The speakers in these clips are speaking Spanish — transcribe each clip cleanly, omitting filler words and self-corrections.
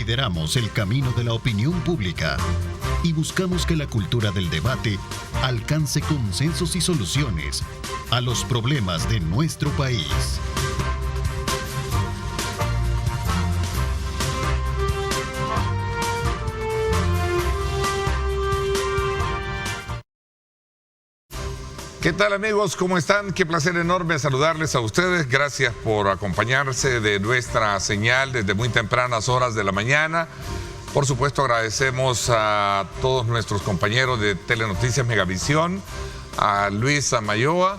lideramos el camino de la opinión pública y buscamos que la cultura del debate alcance consensos y soluciones a los problemas de nuestro país. ¿Qué tal, amigos? ¿Cómo están? Qué placer enorme saludarles a ustedes. Gracias por acompañarse de nuestra señal desde muy tempranas horas de la mañana. Por supuesto, agradecemos a todos nuestros compañeros de Telenoticias Megavisión, a Luis Amayoa,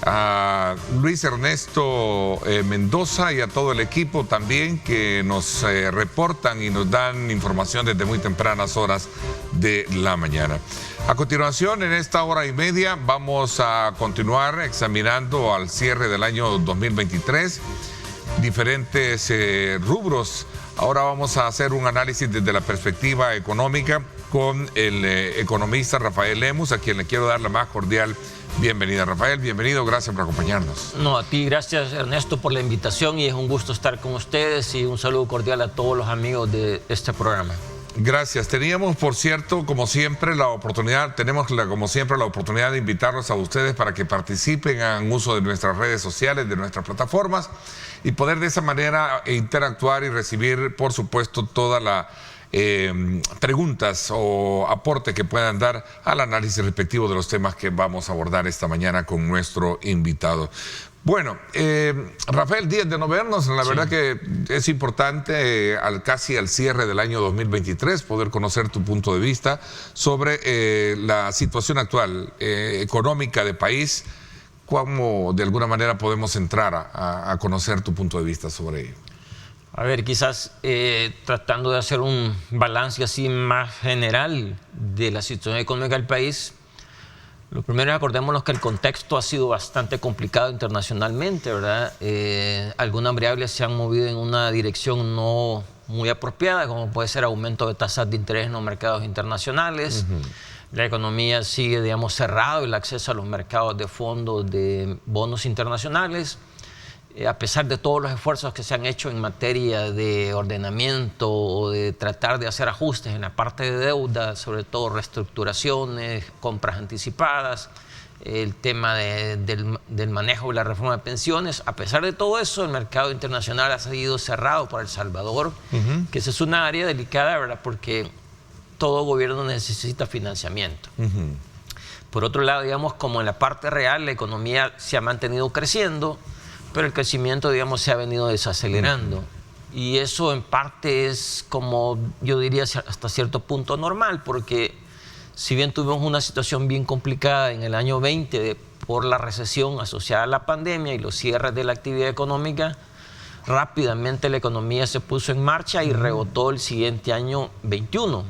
a Luis Ernesto Mendoza y a todo el equipo también que nos reportan y nos dan información desde muy tempranas horas de la mañana. A continuación, en esta hora y media, vamos a continuar examinando al cierre del año 2023 diferentes rubros. Ahora vamos a hacer un análisis desde la perspectiva económica con el economista Rafael Lemus, a quien le quiero dar la más cordial bienvenida. Rafael, bienvenido, gracias por acompañarnos. No, a ti, gracias Ernesto por la invitación y es un gusto estar con ustedes y un saludo cordial a todos los amigos de este programa. Gracias. Teníamos, por cierto, como siempre, la oportunidad de invitarlos a ustedes para que participen, hagan uso de nuestras redes sociales, de nuestras plataformas y poder de esa manera interactuar y recibir, por supuesto, todas las preguntas o aporte que puedan dar al análisis respectivo de los temas que vamos a abordar esta mañana con nuestro invitado. Bueno, Rafael, días de no vernos, la verdad que es importante casi al cierre del año 2023 poder conocer tu punto de vista sobre la situación actual económica del país. ¿Cómo de alguna manera podemos entrar a conocer tu punto de vista sobre ello? A ver, quizás tratando de hacer un balance así más general de la situación económica del país. Lo primero, acordémonos que el contexto ha sido bastante complicado internacionalmente, ¿verdad? Algunas variables se han movido en una dirección no muy apropiada, como puede ser aumento de tasas de interés en los mercados internacionales. La economía sigue, digamos, cerrado el acceso a los mercados de fondos de bonos internacionales. A pesar de todos los esfuerzos que se han hecho en materia de ordenamiento o de tratar de hacer ajustes en la parte de deuda, sobre todo reestructuraciones, compras anticipadas, el tema del manejo de la reforma de pensiones, a pesar de todo eso, el mercado internacional ha seguido cerrado para El Salvador, que esa es una área delicada, ¿verdad? Porque todo gobierno necesita financiamiento. Por otro lado, digamos, como en la parte real, la economía se ha mantenido creciendo, pero el crecimiento, digamos, se ha venido desacelerando. Y eso en parte es, como yo diría, hasta cierto punto normal, porque si bien tuvimos una situación bien complicada en el año 20 por la recesión asociada a la pandemia y los cierres de la actividad económica, rápidamente la economía se puso en marcha y rebotó el siguiente año 21.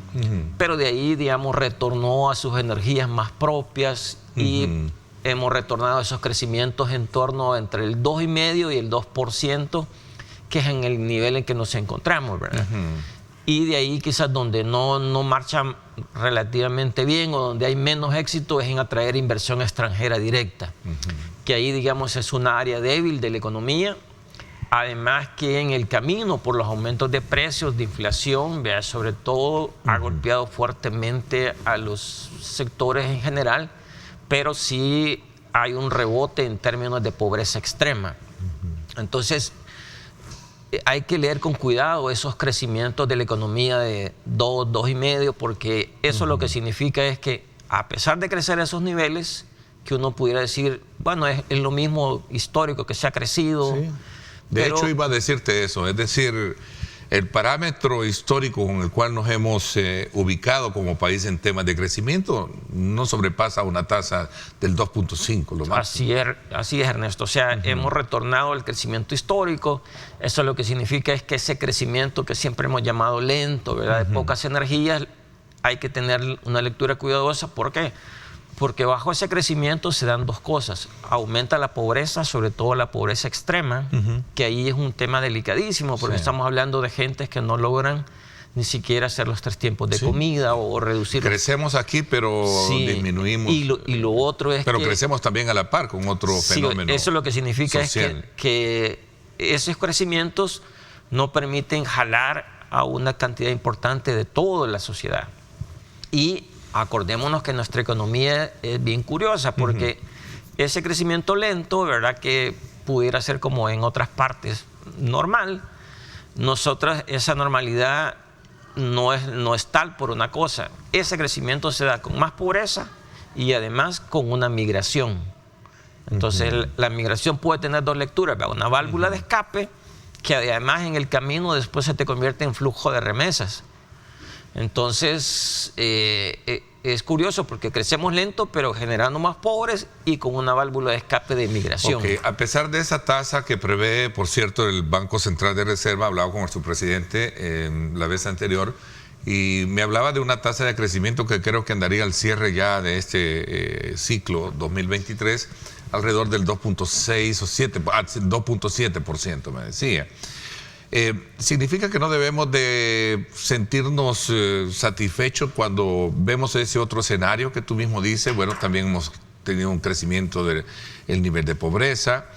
Pero de ahí, digamos, retornó a sus energías más propias y hemos retornado a esos crecimientos en torno entre el 2,5% y el 2%, que es en el nivel en que nos encontramos, ¿verdad? Y de ahí quizás donde no marcha relativamente bien o donde hay menos éxito es en atraer inversión extranjera directa, que ahí, digamos, es una área débil de la economía. Además que en el camino, por los aumentos de precios, de inflación, ¿verdad? Sobre todo ha golpeado fuertemente a los sectores en general, pero sí hay un rebote en términos de pobreza extrema. Entonces, hay que leer con cuidado esos crecimientos de la economía de 2,5%, porque eso lo que significa es que, a pesar de crecer a esos niveles, que uno pudiera decir, bueno, es lo mismo histórico que se ha crecido. Sí. De hecho, iba a decirte eso, es decir, el parámetro histórico con el cual nos hemos ubicado como país en temas de crecimiento no sobrepasa una tasa del 2,5, lo máximo. Así es, Ernesto. O sea, hemos retornado al crecimiento histórico. Eso lo que significa es que ese crecimiento que siempre hemos llamado lento, ¿verdad? De pocas energías, hay que tener una lectura cuidadosa. ¿Por qué? Porque bajo ese crecimiento se dan dos cosas. Aumenta la pobreza, sobre todo la pobreza extrema, que ahí es un tema delicadísimo, porque estamos hablando de gentes que no logran ni siquiera hacer los 3 tiempos de comida o reducir. Crecemos aquí, pero disminuimos. Y lo otro es pero crecemos también a la par con otro fenómeno. Eso lo que significa social. Es que esos crecimientos no permiten jalar a una cantidad importante de toda la sociedad. Y acordémonos que nuestra economía es bien curiosa porque ese crecimiento lento, ¿verdad?, que pudiera ser como en otras partes normal, nosotros esa normalidad no es tal por una cosa. Ese crecimiento se da con más pobreza y además con una migración. Entonces la migración puede tener dos lecturas, ¿verdad? Una válvula de escape que además en el camino después se te convierte en flujo de remesas. Entonces es curioso porque crecemos lento pero generando más pobres y con una válvula de escape de migración. Okay. A pesar de esa tasa que prevé, por cierto, el Banco Central de Reserva, hablaba con su presidente la vez anterior y me hablaba de una tasa de crecimiento que creo que andaría al cierre ya de este ciclo 2023 alrededor del 2.6 o 2.7%, me decía. ¿Significa que no debemos de sentirnos satisfechos cuando vemos ese otro escenario que tú mismo dices? Bueno, también hemos tenido un crecimiento del nivel de pobreza,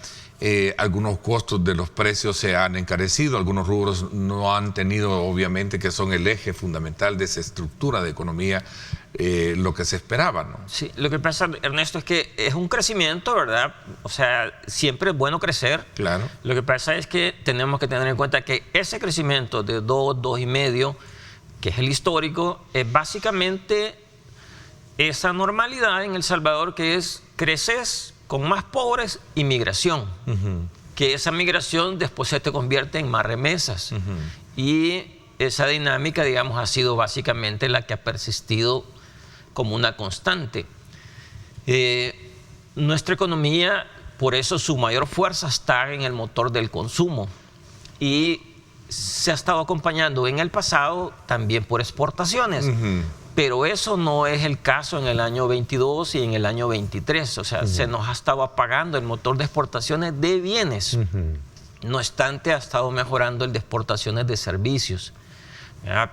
algunos costos de los precios se han encarecido, algunos rubros no han tenido, obviamente, que son el eje fundamental de esa estructura de economía, lo que se esperaba, ¿no? Sí, lo que pasa, Ernesto, es que es un crecimiento, ¿verdad? O sea, siempre es bueno crecer. Claro. Lo que pasa es que tenemos que tener en cuenta que ese crecimiento de 2.5, que es el histórico, es básicamente esa normalidad en El Salvador que es creces con más pobres y migración. Que esa migración después se te convierte en más remesas. Y esa dinámica, digamos, ha sido básicamente la que ha persistido como una constante. Nuestra economía, por eso su mayor fuerza está en el motor del consumo y se ha estado acompañando en el pasado también por exportaciones, pero eso no es el caso en el año 22 y en el año 23, o sea, se nos ha estado apagando el motor de exportaciones de bienes, no obstante ha estado mejorando el de exportaciones de servicios.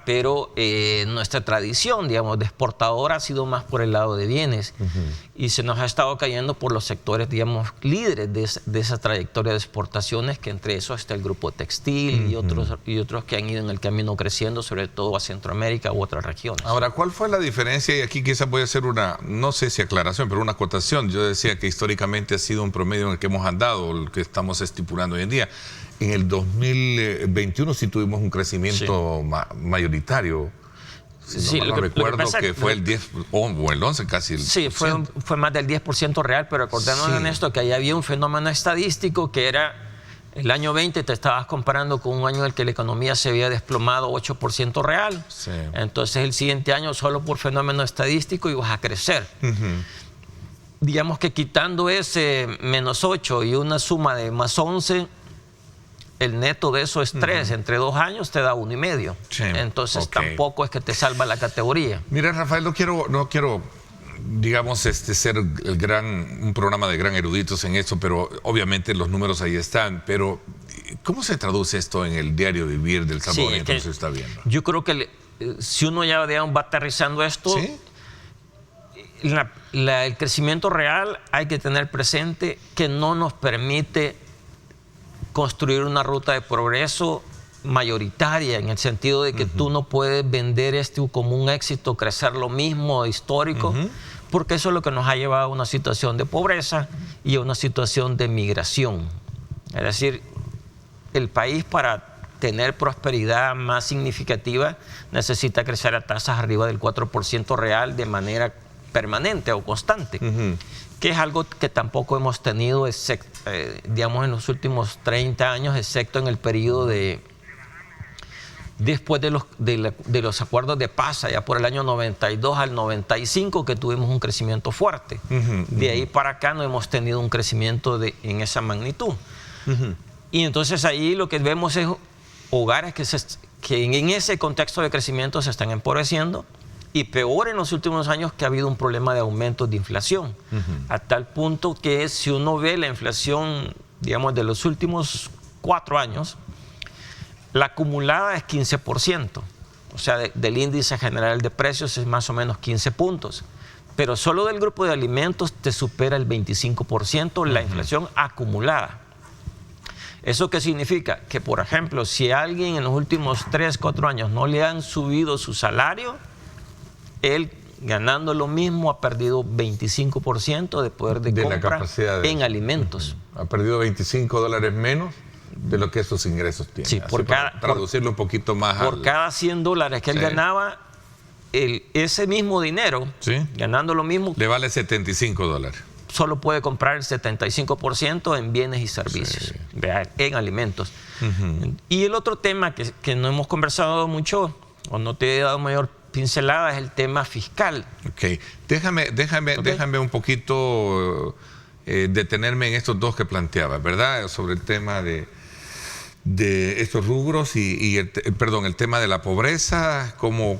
Pero nuestra tradición, digamos, de exportadora ha sido más por el lado de bienes y se nos ha estado cayendo por los sectores, digamos, líderes de esa trayectoria de exportaciones, que entre esos está el grupo textil y otros que han ido en el camino creciendo, sobre todo a Centroamérica u otras regiones. Ahora, ¿cuál fue la diferencia? Y aquí quizás voy a hacer una, no sé si aclaración, pero una acotación. Yo decía que históricamente ha sido un promedio en el que hemos andado, el que estamos estipulando hoy en día. En el 2021 sí tuvimos un crecimiento mayoritario. Sí, no recuerdo que fue el 10 o el 11 casi. Sí, fue más del 10% real, pero acordémonos en esto que ahí había un fenómeno estadístico que era el año 20, te estabas comparando con un año en el que la economía se había desplomado 8% real. Sí. Entonces el siguiente año solo por fenómeno estadístico ibas a crecer. Digamos que quitando ese menos 8 y una suma de más 11, el neto de eso es 3, entre 2 años te da 1,5. Sí, entonces tampoco es que te salva la categoría. Mira, Rafael, no quiero digamos, ser un programa de gran eruditos en esto, pero obviamente los números ahí están. Pero, ¿cómo se traduce esto en el diario vivir del salvadoreño que se está viendo? Yo creo que si uno ya, digamos, va aterrizando esto, ¿sí? El crecimiento real hay que tener presente que no nos permite construir una ruta de progreso mayoritaria, en el sentido de que tú no puedes vender esto como un éxito, crecer lo mismo histórico, porque eso es lo que nos ha llevado a una situación de pobreza y a una situación de migración. Es decir, el país, para tener prosperidad más significativa, necesita crecer a tasas arriba del 4% real de manera permanente o constante, que es algo que tampoco hemos tenido, digamos, en los últimos 30 años, excepto en el periodo después de los acuerdos de paz, allá por el año 92 al 95, que tuvimos un crecimiento fuerte. De ahí para acá no hemos tenido un crecimiento en esa magnitud. Y entonces ahí lo que vemos es hogares que en ese contexto de crecimiento se están empobreciendo, y peor en los últimos años, que ha habido un problema de aumento de inflación, a tal punto que si uno ve la inflación, digamos, de los últimos 4 años, la acumulada es 15%, o sea, del índice general de precios es más o menos 15 puntos, pero solo del grupo de alimentos te supera el 25% la inflación acumulada. ¿Eso qué significa? Que, por ejemplo, si a alguien en los últimos 3, 4 años no le han subido su salario, él, ganando lo mismo, ha perdido 25% de poder de compra la capacidad en alimentos. Ha perdido $25 menos de lo que esos ingresos tienen. Sí, para traducirlo un poquito más. Por cada $100 que él ganaba, ese mismo dinero, ganando lo mismo, le vale $75. Solo puede comprar el 75% en bienes y servicios, en alimentos. Y el otro tema que no hemos conversado mucho, o no te he dado mayor pincelada, es el tema fiscal. Ok, déjame un poquito detenerme en estos dos que planteaba, ¿verdad? Sobre el tema de estos rubros y el tema de la pobreza, cómo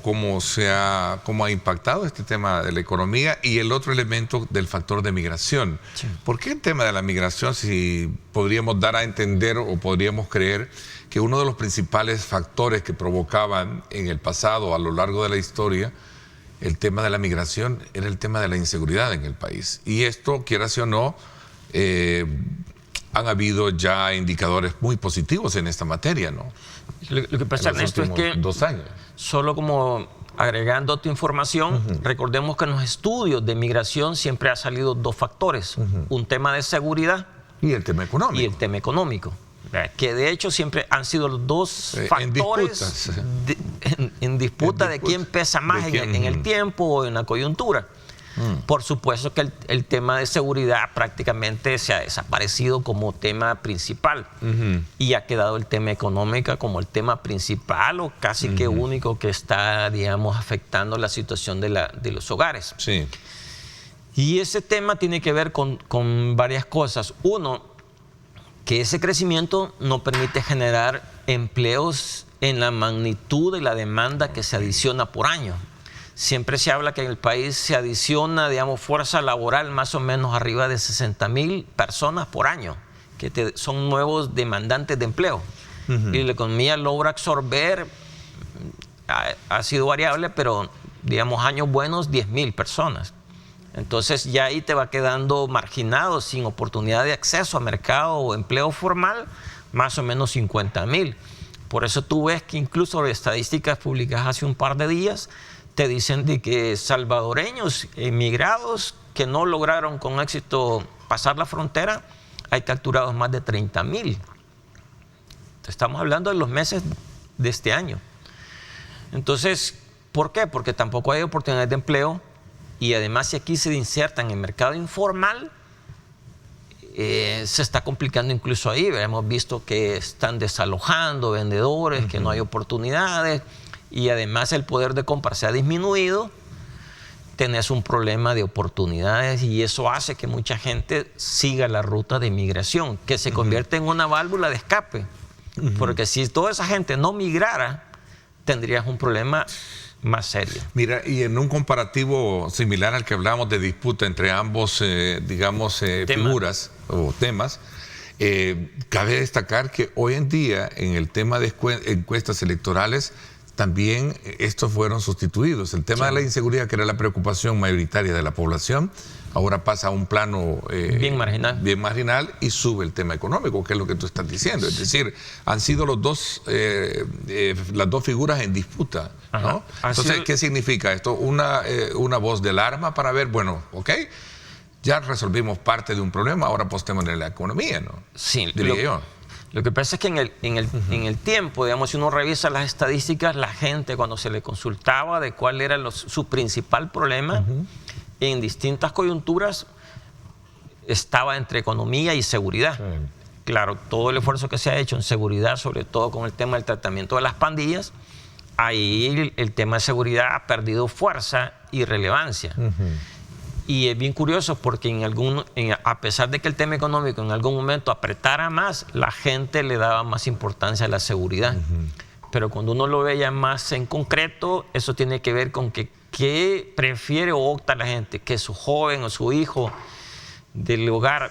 ha impactado este tema de la economía, y el otro elemento del factor de migración. Sí. ¿Por qué el tema de la migración, si podríamos dar a entender o podríamos creer que uno de los principales factores que provocaban en el pasado, a lo largo de la historia, el tema de la migración era el tema de la inseguridad en el país? Y esto, quieras o no, han habido ya indicadores muy positivos en esta materia, ¿no? Lo que pasa, Ernesto, es que 2 años. Solo como agregando tu información, recordemos que en los estudios de migración siempre ha salido 2 factores, un tema de seguridad y el tema económico. Que de hecho siempre han sido los 2 factores en disputa de quién pesa más en el tiempo o en la coyuntura. Por supuesto que el tema de seguridad prácticamente se ha desaparecido como tema principal y ha quedado el tema económico como el tema principal o casi que único que está, digamos, afectando la situación de los hogares. Sí. Y ese tema tiene que ver con varias cosas. Uno, que ese crecimiento no permite generar empleos en la magnitud de la demanda que se adiciona por año. Siempre se habla que en el país se adiciona, digamos, fuerza laboral más o menos arriba de 60,000 personas por año, que son nuevos demandantes de empleo. Y la economía logra absorber, ha sido variable, pero, digamos, años buenos, 10,000 personas. Entonces ya ahí te va quedando marginado, sin oportunidad de acceso a mercado o empleo formal, más o menos 50,000. Por eso tú ves que incluso estadísticas publicadas hace un par de días te dicen de que salvadoreños emigrados que no lograron con éxito pasar la frontera, hay capturados más de 30,000. Estamos hablando de los meses de este año. Entonces, ¿por qué? Porque tampoco hay oportunidades de empleo, y además si aquí se insertan en el mercado informal, se está complicando incluso ahí. Hemos visto que están desalojando vendedores, que no hay oportunidades. Y además el poder de compra se ha disminuido, tenés un problema de oportunidades y eso hace que mucha gente siga la ruta de migración, que se convierte en una válvula de escape. Porque si toda esa gente no migrara, tendrías un problema más serio. Mira, y en un comparativo similar al que hablábamos de disputa entre ambos, figuras o temas, cabe destacar que hoy en día en el tema de encuestas electorales también estos fueron sustituidos. El tema de la inseguridad, que era la preocupación mayoritaria de la población, ahora pasa a un plano bien marginal y sube el tema económico, que es lo que tú estás diciendo. Es decir, han sido las dos figuras en disputa, ¿no? Entonces, ¿qué significa esto? Una voz de alarma para ver, bueno, ok, ya resolvimos parte de un problema, ahora apostémosle en la economía, ¿no? Sí, diría yo. Lo que pasa es que en el tiempo, digamos, si uno revisa las estadísticas, la gente cuando se le consultaba de cuál era su principal problema, en distintas coyunturas estaba entre economía y seguridad. Sí. Claro, todo el esfuerzo que se ha hecho en seguridad, sobre todo con el tema del tratamiento de las pandillas, ahí el tema de seguridad ha perdido fuerza y relevancia. Y es bien curioso porque a pesar de que el tema económico en algún momento apretara más, la gente le daba más importancia a la seguridad. Pero cuando uno lo ve ya más en concreto, eso tiene que ver con qué prefiere o opta la gente, que su joven o su hijo del hogar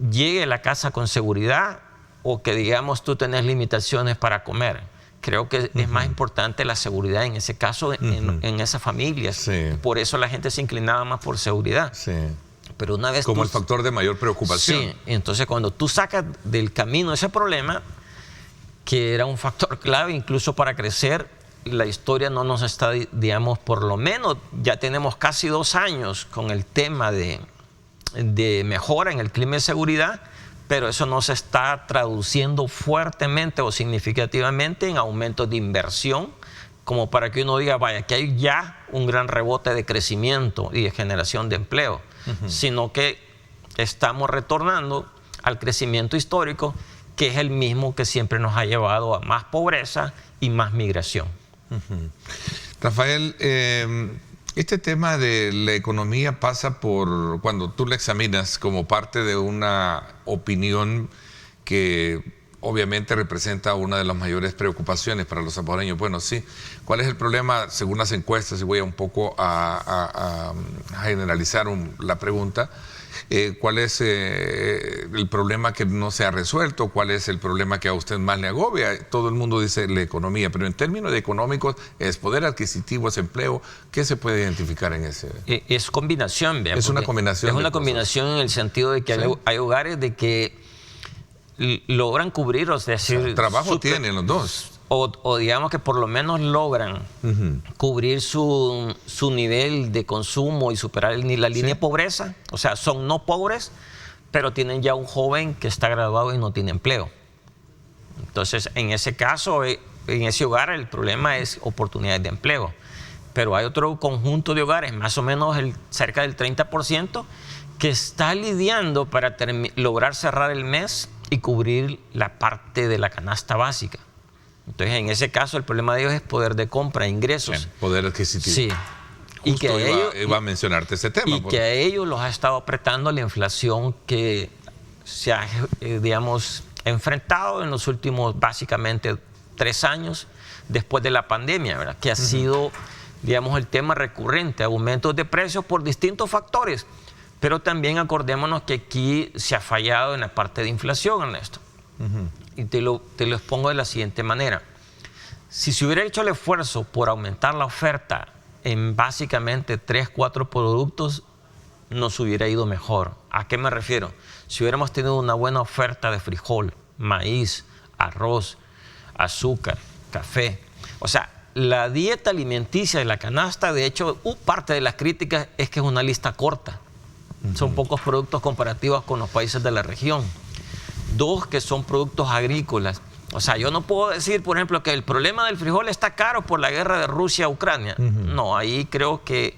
llegue a la casa con seguridad o que, digamos, tú tenés limitaciones para comer. Creo que es más importante la seguridad en ese caso, en esas familias. Sí. Por eso la gente se inclinaba más por seguridad. Sí. Pero una vez como el factor de mayor preocupación. Sí, entonces cuando tú sacas del camino ese problema, que era un factor clave incluso para crecer, la historia no nos está, digamos, por lo menos ya tenemos casi 2 años con el tema de mejora en el clima de seguridad, pero eso no se está traduciendo fuertemente o significativamente en aumentos de inversión, como para que uno diga, vaya, que hay ya un gran rebote de crecimiento y de generación de empleo, sino que estamos retornando al crecimiento histórico, que es el mismo que siempre nos ha llevado a más pobreza y más migración. Rafael, este tema de la economía pasa por, cuando tú la examinas como parte de una opinión que obviamente representa una de las mayores preocupaciones para los salvadoreños. Bueno, sí, ¿cuál es el problema según las encuestas? Y voy un poco a generalizar la pregunta. ¿Cuál es el problema que no se ha resuelto? ¿Cuál es el problema que a usted más le agobia? Todo el mundo dice la economía, pero en términos económicos, ¿es poder adquisitivo, es empleo? ¿Qué se puede identificar en ese? Es combinación, ¿vea? Es una combinación. Es una combinación en el sentido de que ¿sí? hay hogares de que logran cubrir, o sea, trabajo tienen los dos. O digamos que por lo menos logran cubrir su nivel de consumo y superar la línea de pobreza. O sea, son no pobres, pero tienen ya un joven que está graduado y no tiene empleo. Entonces, en ese caso, en ese hogar, el problema es oportunidades de empleo. Pero hay otro conjunto de hogares, más o menos cerca del 30%, que está lidiando para lograr cerrar el mes y cubrir la parte de la canasta básica. Entonces, en ese caso, el problema de ellos es poder de compra, ingresos. Bien, poder adquisitivo. Sí. Y que iba a mencionarte ese tema. Y que a ellos los ha estado apretando la inflación que se ha, digamos, enfrentado en los últimos, básicamente, 3 años después de la pandemia, ¿verdad? Que ha sido, digamos, el tema recurrente, aumentos de precios por distintos factores. Pero también acordémonos que aquí se ha fallado en la parte de inflación, Ernesto. Y te lo expongo de la siguiente manera. Si se hubiera hecho el esfuerzo por aumentar la oferta en básicamente 3, 4 productos, nos hubiera ido mejor. ¿A qué me refiero? Si hubiéramos tenido una buena oferta de frijol, maíz, arroz, azúcar, café. O sea, la dieta alimenticia de la canasta, de hecho, parte de las críticas es que es una lista corta. Son pocos productos comparativos con los países de la región. 2, que son productos agrícolas. O sea, yo no puedo decir, por ejemplo, que el problema del frijol está caro por la guerra de Rusia a Ucrania. No, ahí creo que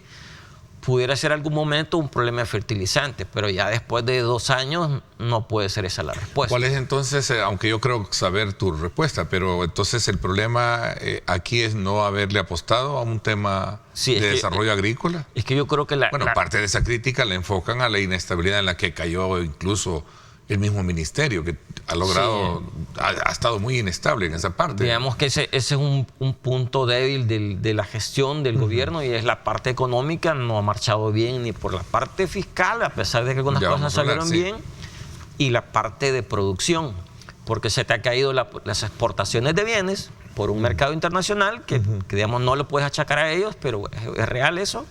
pudiera ser algún momento un problema de fertilizantes, pero ya después de 2 años no puede ser esa la respuesta. ¿Cuál es entonces, aunque yo creo saber tu respuesta, pero entonces el problema aquí es no haberle apostado a un tema de desarrollo agrícola? Es que yo creo que parte de esa crítica la enfocan a la inestabilidad en la que cayó incluso el mismo ministerio, que ha logrado, ha estado muy inestable en esa parte. Digamos que ese es un punto débil de la gestión del gobierno, y es la parte económica. No ha marchado bien ni por la parte fiscal, a pesar de que algunas cosas salieron bien, y la parte de producción, porque se te ha caído las exportaciones de bienes por un mercado internacional que digamos, no lo puedes achacar a ellos, pero es real eso.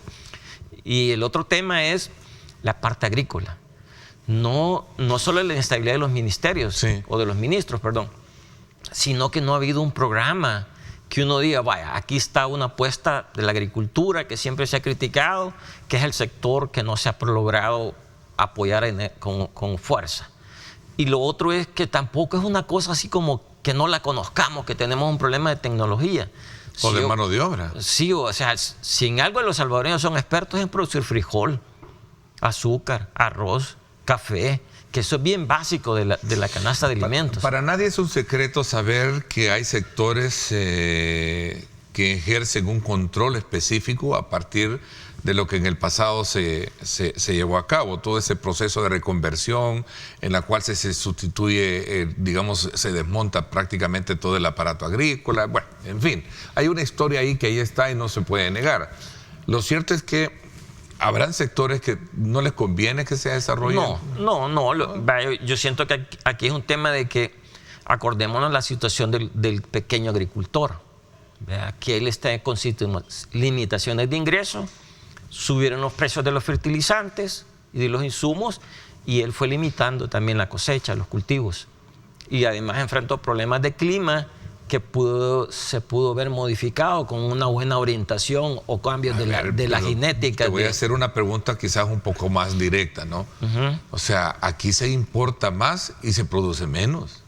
Y el otro tema es la parte agrícola. No solo la inestabilidad de los ministerios, o de los ministros, perdón, sino que no ha habido un programa que uno diga, vaya, aquí está una apuesta de la agricultura que siempre se ha criticado, que es el sector que no se ha logrado apoyar con fuerza. Y lo otro es que tampoco es una cosa así como que no la conozcamos, que tenemos un problema de tecnología. O de mano de obra. Sí, o sea, si en algo los salvadoreños son expertos en producir frijol, azúcar, arroz, café, que eso es bien básico de la canasta de alimentos. Para nadie es un secreto saber que hay sectores que ejercen un control específico a partir de lo que en el pasado se llevó a cabo, todo ese proceso de reconversión en la cual se sustituye, digamos, se desmonta prácticamente todo el aparato agrícola. Bueno, en fin, hay una historia ahí que ahí está y no se puede negar. Lo cierto es que ¿habrán sectores que no les conviene que se desarrollen? No. Yo siento que aquí es un tema de que acordémonos la situación del pequeño agricultor. Que él está con limitaciones de ingreso, subieron los precios de los fertilizantes y de los insumos, y él fue limitando también la cosecha, los cultivos. Y además enfrentó problemas de clima que se pudo ver modificado con una buena orientación o cambios de la genética. Te voy a hacer una pregunta quizás un poco más directa, ¿no? O sea, aquí se importa más y se produce menos.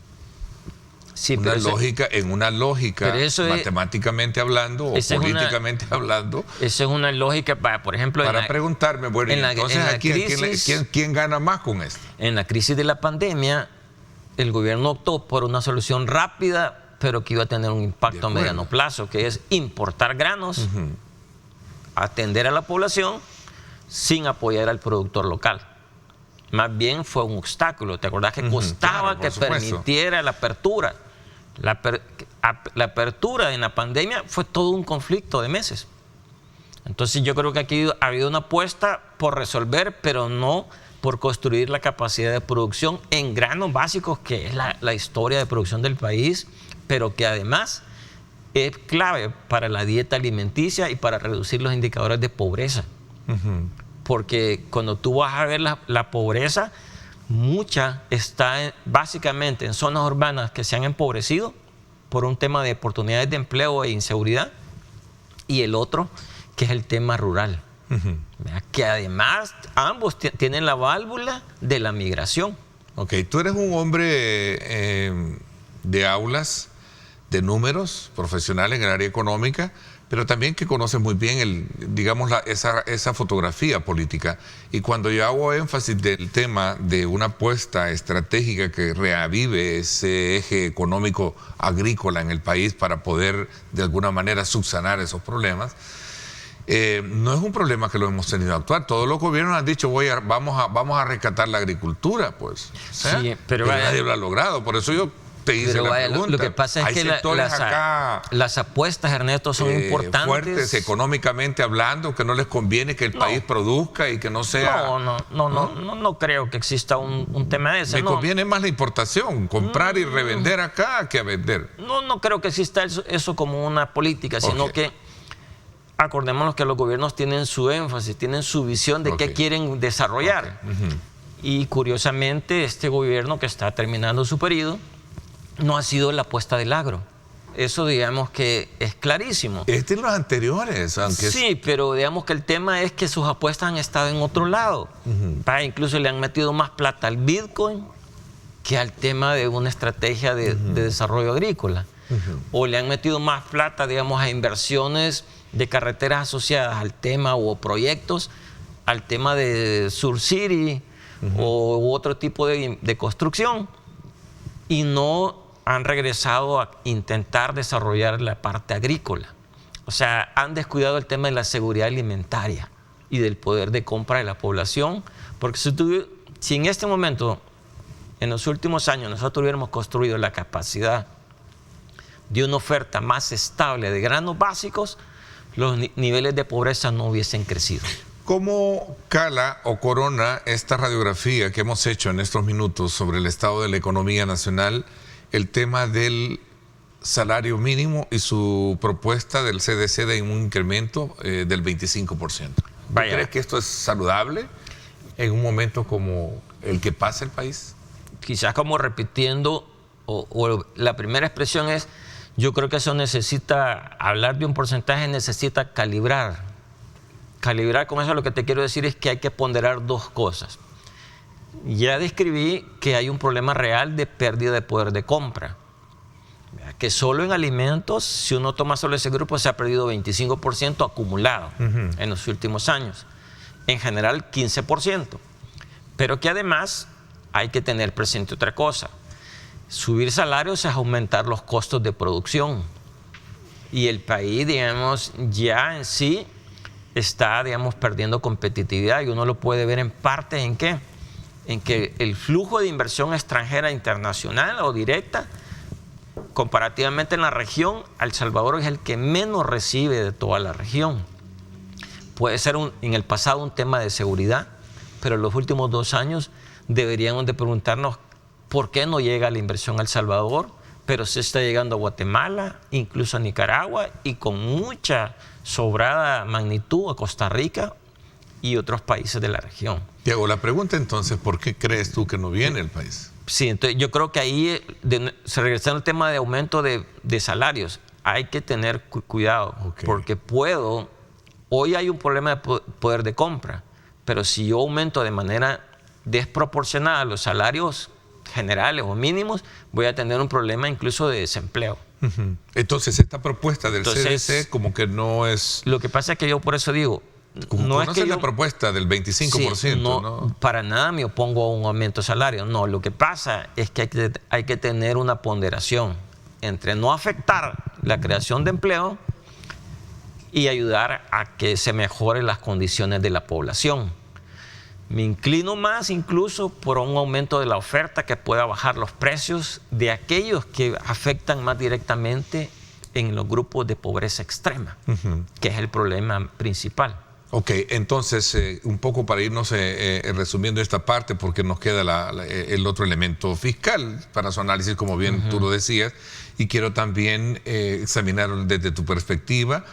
Sí, en una lógica matemáticamente hablando o políticamente hablando. Esa es una lógica, por ejemplo... Para preguntarme, bueno, entonces, ¿quién gana más con esto? En la crisis de la pandemia, el gobierno optó por una solución rápida, pero que iba a tener un impacto a mediano plazo, que es importar granos, atender a la población sin apoyar al productor local. Más bien fue un obstáculo. ¿Te acordás que costaba que permitiera la apertura? La apertura en la pandemia fue todo un conflicto de meses. Entonces yo creo que aquí ha habido una apuesta por resolver, pero no por construir la capacidad de producción en granos básicos, que es la historia de producción del país, pero que además es clave para la dieta alimenticia y para reducir los indicadores de pobreza. Porque cuando tú vas a ver la pobreza, mucha está básicamente en zonas urbanas que se han empobrecido por un tema de oportunidades de empleo e inseguridad, y el otro que es el tema rural, que además ambos tienen la válvula de la migración. Ok, tú eres un hombre de aulas, de números, profesional en el área económica, pero también que conoce muy bien esa fotografía política. Y cuando yo hago énfasis del tema de una apuesta estratégica que reavive ese eje económico agrícola en el país para poder de alguna manera subsanar esos problemas, no es un problema que lo hemos tenido a actuar. Todos los gobiernos han dicho vamos a rescatar la agricultura, pues. Sí, pero nadie lo ha logrado. Por eso yo te hice la pregunta. Lo que pasa es que las apuestas, Ernesto, son importantes. Fuertes económicamente hablando, que no les conviene que el país produzca y que no sea... No creo que exista un tema de eso. Me conviene más la importación, comprar y revender acá que a vender. No creo que exista eso como una política, sino que acordémonos que los gobiernos tienen su énfasis, tienen su visión de qué quieren desarrollar. Y curiosamente, este gobierno que está terminando su periodo no ha sido la apuesta del agro. Eso digamos que es clarísimo. Y los anteriores, aunque... Sí, pero digamos que el tema es que sus apuestas han estado en otro lado. Incluso le han metido más plata al Bitcoin que al tema de una estrategia de desarrollo agrícola. O le han metido más plata, digamos, a inversiones de carreteras asociadas al tema o proyectos, al tema de Sur City u otro tipo de construcción, y no han regresado a intentar desarrollar la parte agrícola. O sea, han descuidado el tema de la seguridad alimentaria y del poder de compra de la población, porque si en este momento, en los últimos años, nosotros hubiéramos construido la capacidad de una oferta más estable de granos básicos, los niveles de pobreza no hubiesen crecido. ¿Cómo cala o corona esta radiografía que hemos hecho en estos minutos sobre el estado de la economía nacional el tema del salario mínimo y su propuesta del CDC de un incremento del 25%? ¿Crees que esto es saludable en un momento como el que pasa el país? Quizás como repitiendo, o la primera expresión es, yo creo que eso necesita, hablar de un porcentaje necesita calibrar. Calibrar, con eso lo que te quiero decir es que hay que ponderar dos cosas. Ya describí que hay un problema real de pérdida de poder de compra. Que solo en alimentos, si uno toma solo ese grupo, se ha perdido 25% acumulado en los últimos años. En general, 15%. Pero que además hay que tener presente otra cosa. Subir salarios es aumentar los costos de producción. Y el país, digamos, ya en sí está, digamos, perdiendo competitividad. Y uno lo puede ver en parte en qué. En que el flujo de inversión extranjera internacional o directa, comparativamente en la región, El Salvador es el que menos recibe de toda la región. Puede ser en el pasado un tema de seguridad, pero en los últimos 2 años deberíamos de preguntarnos por qué no llega la inversión a El Salvador, pero sí está llegando a Guatemala, incluso a Nicaragua y con mucha sobrada magnitud a Costa Rica y otros países de la región. Te hago la pregunta entonces, ¿por qué crees tú que no viene el país? Sí, entonces yo creo que ahí, regresando al tema de aumento de salarios, hay que tener cuidado, porque hoy hay un problema de poder de compra, pero si yo aumento de manera desproporcionada los salarios generales o mínimos, voy a tener un problema incluso de desempleo. Entonces, esta propuesta del CDC como que no es... Lo que pasa es que yo por eso digo, no es que la propuesta del 25%, sí, ¿no? Para nada me opongo a un aumento de salario. No, lo que pasa es que hay que tener una ponderación entre no afectar la creación de empleo y ayudar a que se mejoren las condiciones de la población. Me inclino más incluso por un aumento de la oferta que pueda bajar los precios de aquellos que afectan más directamente en los grupos de pobreza extrema, que es el problema principal. Ok, entonces, un poco para irnos resumiendo esta parte, porque nos queda el otro elemento fiscal para su análisis, como bien tú lo decías, y quiero también examinar desde tu perspectiva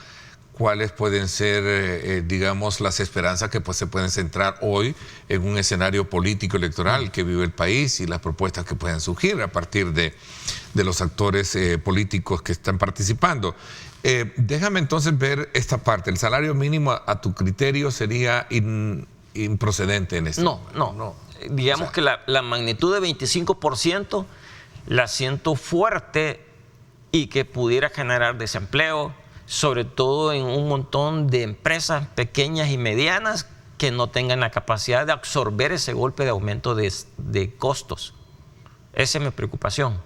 cuáles pueden ser, digamos, las esperanzas que pues, se pueden centrar hoy en un escenario político electoral que vive el país y las propuestas que pueden surgir a partir de los actores políticos que están participando. Déjame entonces ver esta parte. ¿El salario mínimo a tu criterio sería improcedente en este momento? No. Digamos que la magnitud de 25% la siento fuerte y que pudiera generar desempleo, sobre todo en un montón de empresas pequeñas y medianas que no tengan la capacidad de absorber ese golpe de aumento de costos. Esa es mi preocupación.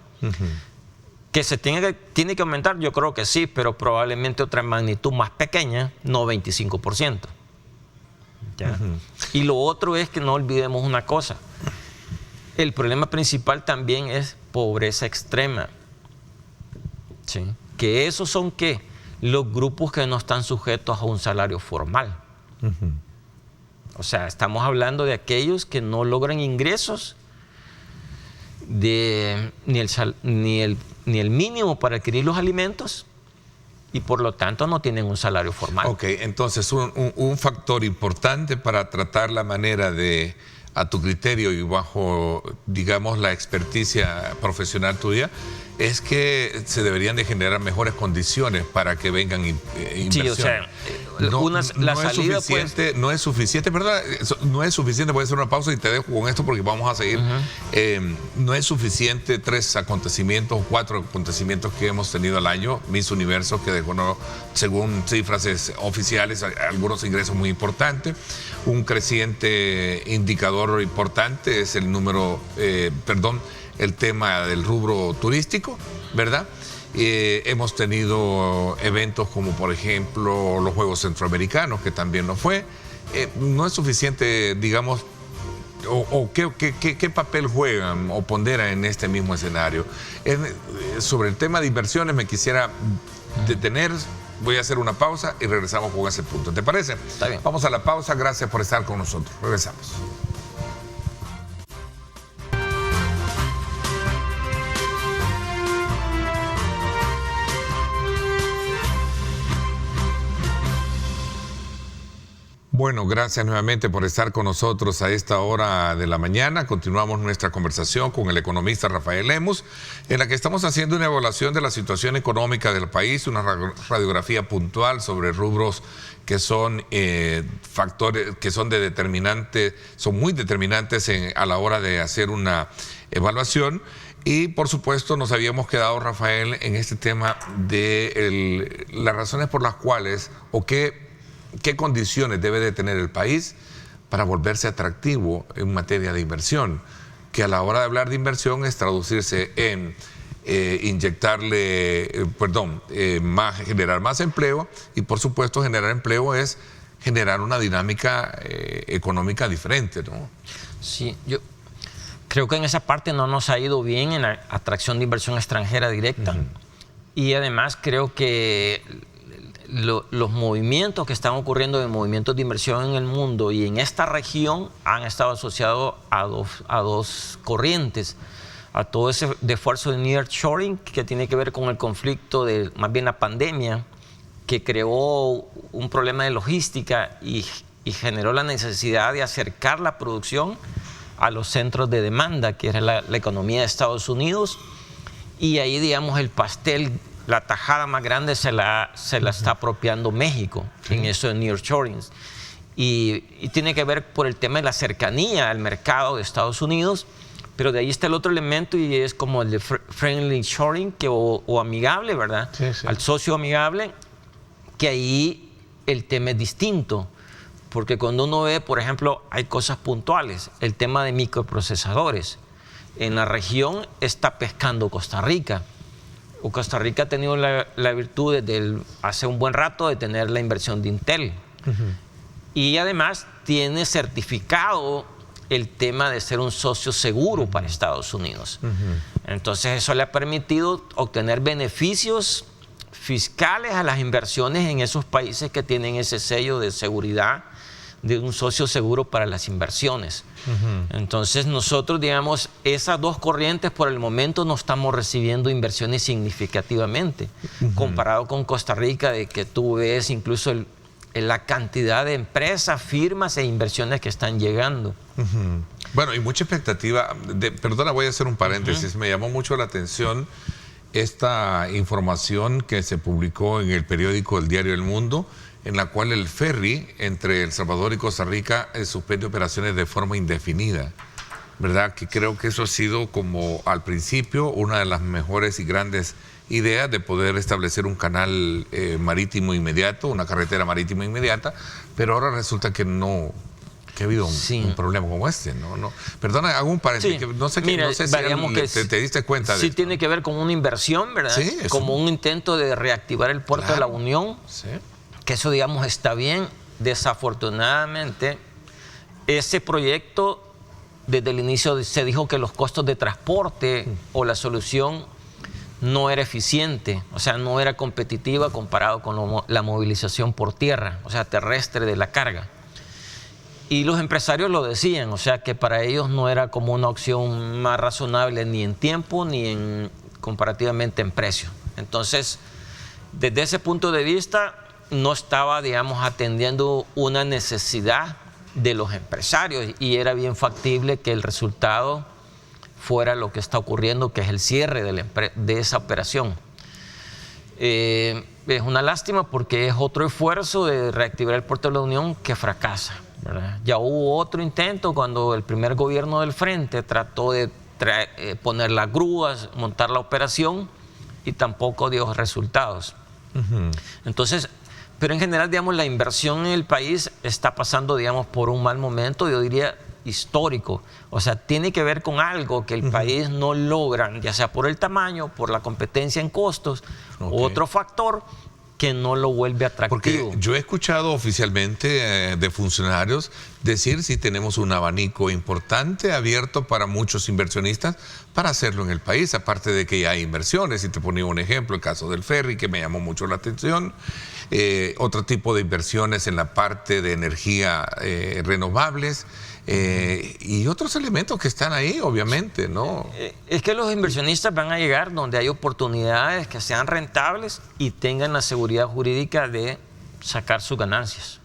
Que se tiene que aumentar, yo creo que sí, pero probablemente otra magnitud más pequeña, no 25%. ¿Ya? Y lo otro es que no olvidemos una cosa. El problema principal también es pobreza extrema. ¿Sí? Que esos son, ¿qué? Los grupos que no están sujetos a un salario formal. O sea, estamos hablando de aquellos que no logran ingresos ni el mínimo para adquirir los alimentos y por lo tanto no tienen un salario formal. Ok, entonces un factor importante para tratar la manera de, a tu criterio y bajo, digamos, la experticia profesional tuya, es que se deberían de generar mejores condiciones para que vengan inversiones. Sí, o sea, no es suficiente, ¿verdad? No es suficiente, voy a hacer una pausa y te dejo con esto porque vamos a seguir. No es suficiente 3 acontecimientos o 4 acontecimientos que hemos tenido al año. Miss Universo, que dejó, según cifras oficiales, algunos ingresos muy importantes. Un creciente indicador importante es el número, el tema del rubro turístico, ¿verdad? Hemos tenido eventos como, por ejemplo, los Juegos Centroamericanos, que también no fue. No es suficiente, digamos, ¿qué papel juegan o ponderan en este mismo escenario? Sobre el tema de inversiones me quisiera detener. Voy a hacer una pausa y regresamos con ese punto. ¿Te parece? Está bien. Vamos a la pausa. Gracias por estar con nosotros. Regresamos. Bueno, gracias nuevamente por estar con nosotros a esta hora de la mañana. Continuamos nuestra conversación con el economista Rafael Lemus, en la que estamos haciendo una evaluación de la situación económica del país, una radiografía puntual sobre rubros que son factores que son muy determinantes a la hora de hacer una evaluación. Y por supuesto nos habíamos quedado, Rafael, en este tema de las razones por las cuales o qué condiciones debe de tener el país para volverse atractivo en materia de inversión, que a la hora de hablar de inversión es traducirse en generar más empleo, y por supuesto generar empleo es generar una dinámica económica diferente, ¿no? Sí, yo creo que en esa parte no nos ha ido bien en la atracción de inversión extranjera directa. Y además creo que los movimientos que están ocurriendo de movimientos de inversión en el mundo y en esta región han estado asociados a dos corrientes. A todo ese esfuerzo de nearshoring que tiene que ver con el conflicto más bien la pandemia, que creó un problema de logística y y generó la necesidad de acercar la producción a los centros de demanda, que era la economía de Estados Unidos, y ahí, digamos, el pastel, la tajada más grande se la está apropiando México, en eso de nearshoring. Y tiene que ver por el tema de la cercanía al mercado de Estados Unidos, pero de ahí está el otro elemento y es como el de friendly shoring o amigable, ¿verdad? Sí, sí. Al socio amigable, que ahí el tema es distinto, porque cuando uno ve, por ejemplo, hay cosas puntuales, el tema de microprocesadores. En la región está pescando Costa Rica. Costa Rica ha tenido la virtud hace un buen rato de tener la inversión de Intel. Y además tiene certificado el tema de ser un socio seguro para Estados Unidos. Entonces eso le ha permitido obtener beneficios fiscales a las inversiones en esos países que tienen ese sello de seguridad de un socio seguro para las inversiones. Entonces nosotros, digamos, esas dos corrientes por el momento no estamos recibiendo inversiones significativamente, comparado con Costa Rica, de que tú ves incluso la cantidad de empresas, firmas e inversiones que están llegando. Bueno, y mucha expectativa. Perdona, voy a hacer un paréntesis. Me llamó mucho la atención esta información que se publicó en el periódico El Diario El Mundo, en la cual el ferry entre El Salvador y Costa Rica suspende operaciones de forma indefinida, ¿verdad? Que creo que eso ha sido, como al principio, una de las mejores y grandes ideas de poder establecer un canal marítimo inmediato, una carretera marítima inmediata, pero ahora resulta que no, que ha habido un problema como este, ¿no? Perdona, hago un paréntesis, que no sé, mira, no sé si te diste cuenta de sí esto. Tiene que ver con una inversión, ¿verdad? Sí, como un intento de reactivar el puerto de la Unión. Sí. Que eso, digamos, está bien. Desafortunadamente, ese proyecto, desde el inicio se dijo que los costos de transporte o la solución no era eficiente, o sea, no era competitiva comparado con la movilización por tierra, o sea, terrestre de la carga. Y los empresarios lo decían, o sea, que para ellos no era como una opción más razonable ni en tiempo ni comparativamente en precio. Entonces, desde ese punto de vista, no estaba, digamos, atendiendo una necesidad de los empresarios y era bien factible que el resultado fuera lo que está ocurriendo, que es el cierre de esa operación. Es una lástima porque es otro esfuerzo de reactivar el puerto de la Unión que fracasa, ¿verdad? Ya hubo otro intento cuando el primer gobierno del Frente trató de poner las grúas, montar la operación y tampoco dio resultados. Entonces, pero en general, digamos, la inversión en el país está pasando, digamos, por un mal momento, yo diría histórico. O sea, tiene que ver con algo que el país no logra, ya sea por el tamaño, por la competencia en costos, u otro factor que no lo vuelve atractivo. Porque yo he escuchado oficialmente de funcionarios decir si tenemos un abanico importante abierto para muchos inversionistas para hacerlo en el país, aparte de que ya hay inversiones. Y te ponía un ejemplo, el caso del ferry, que me llamó mucho la atención. Otro tipo de inversiones en la parte de energía renovables y otros elementos que están ahí, obviamente, ¿no? Es que los inversionistas van a llegar donde hay oportunidades que sean rentables y tengan la seguridad jurídica de sacar sus ganancias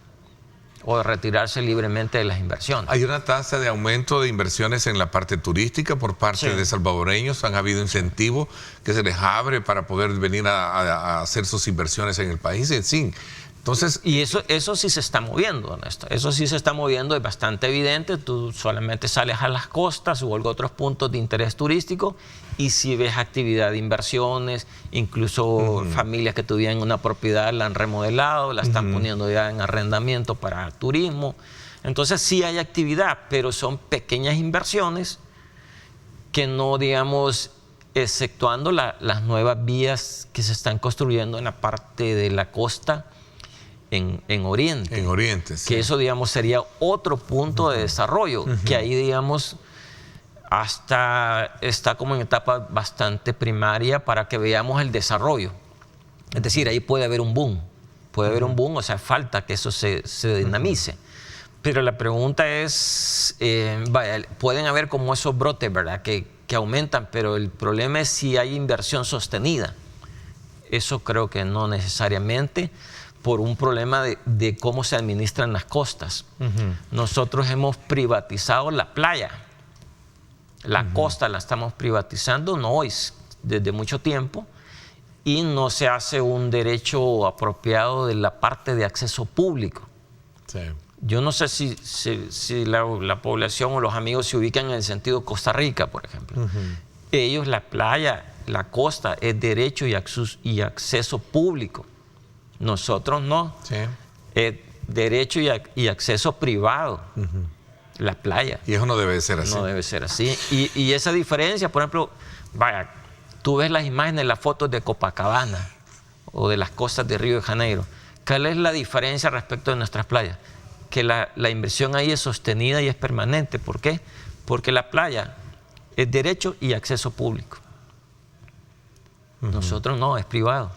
o de retirarse libremente de las inversiones. Hay una tasa de aumento de inversiones en la parte turística por parte de salvadoreños. Han habido incentivos que se les abre para poder venir a hacer sus inversiones en el país. Sí. Entonces, y eso sí se está moviendo, Ernesto. Eso sí se está moviendo, es bastante evidente. Tú solamente sales a las costas o a otros puntos de interés turístico y si ves actividad de inversiones, incluso familias que tuvieran una propiedad la han remodelado, la están poniendo ya en arrendamiento para turismo. Entonces sí hay actividad, pero son pequeñas inversiones que no, digamos, exceptuando las nuevas vías que se están construyendo en la parte de la costa, en Oriente. En Oriente, sí. Que eso, digamos, sería otro punto de desarrollo, que ahí, digamos, hasta está como en etapa bastante primaria para que veamos el desarrollo. Es decir, ahí puede haber un boom. Puede haber un boom, o sea, falta que eso se dinamice. Pero la pregunta es, pueden haber como esos brotes, ¿verdad? Que aumentan, pero el problema es si hay inversión sostenida. Eso creo que no necesariamente, por un problema de cómo se administran las costas. Nosotros hemos privatizado la playa. La costa la estamos privatizando, no hoy, desde mucho tiempo, y no se hace un derecho apropiado de la parte de acceso público. Sí. Yo no sé si la población o los amigos se ubican en el sentido de Costa Rica, por ejemplo. Ellos, la playa, la costa, es derecho y acceso público. Nosotros no. Sí. Es derecho y acceso privado. La playa. Y eso no debe ser así. No debe ser así. Y esa diferencia, por ejemplo, vaya, tú ves las imágenes, las fotos de Copacabana o de las costas de Río de Janeiro. ¿Cuál es la diferencia respecto de nuestras playas? Que la inversión ahí es sostenida y es permanente. ¿Por qué? Porque la playa es derecho y acceso público. Nosotros no, es privado.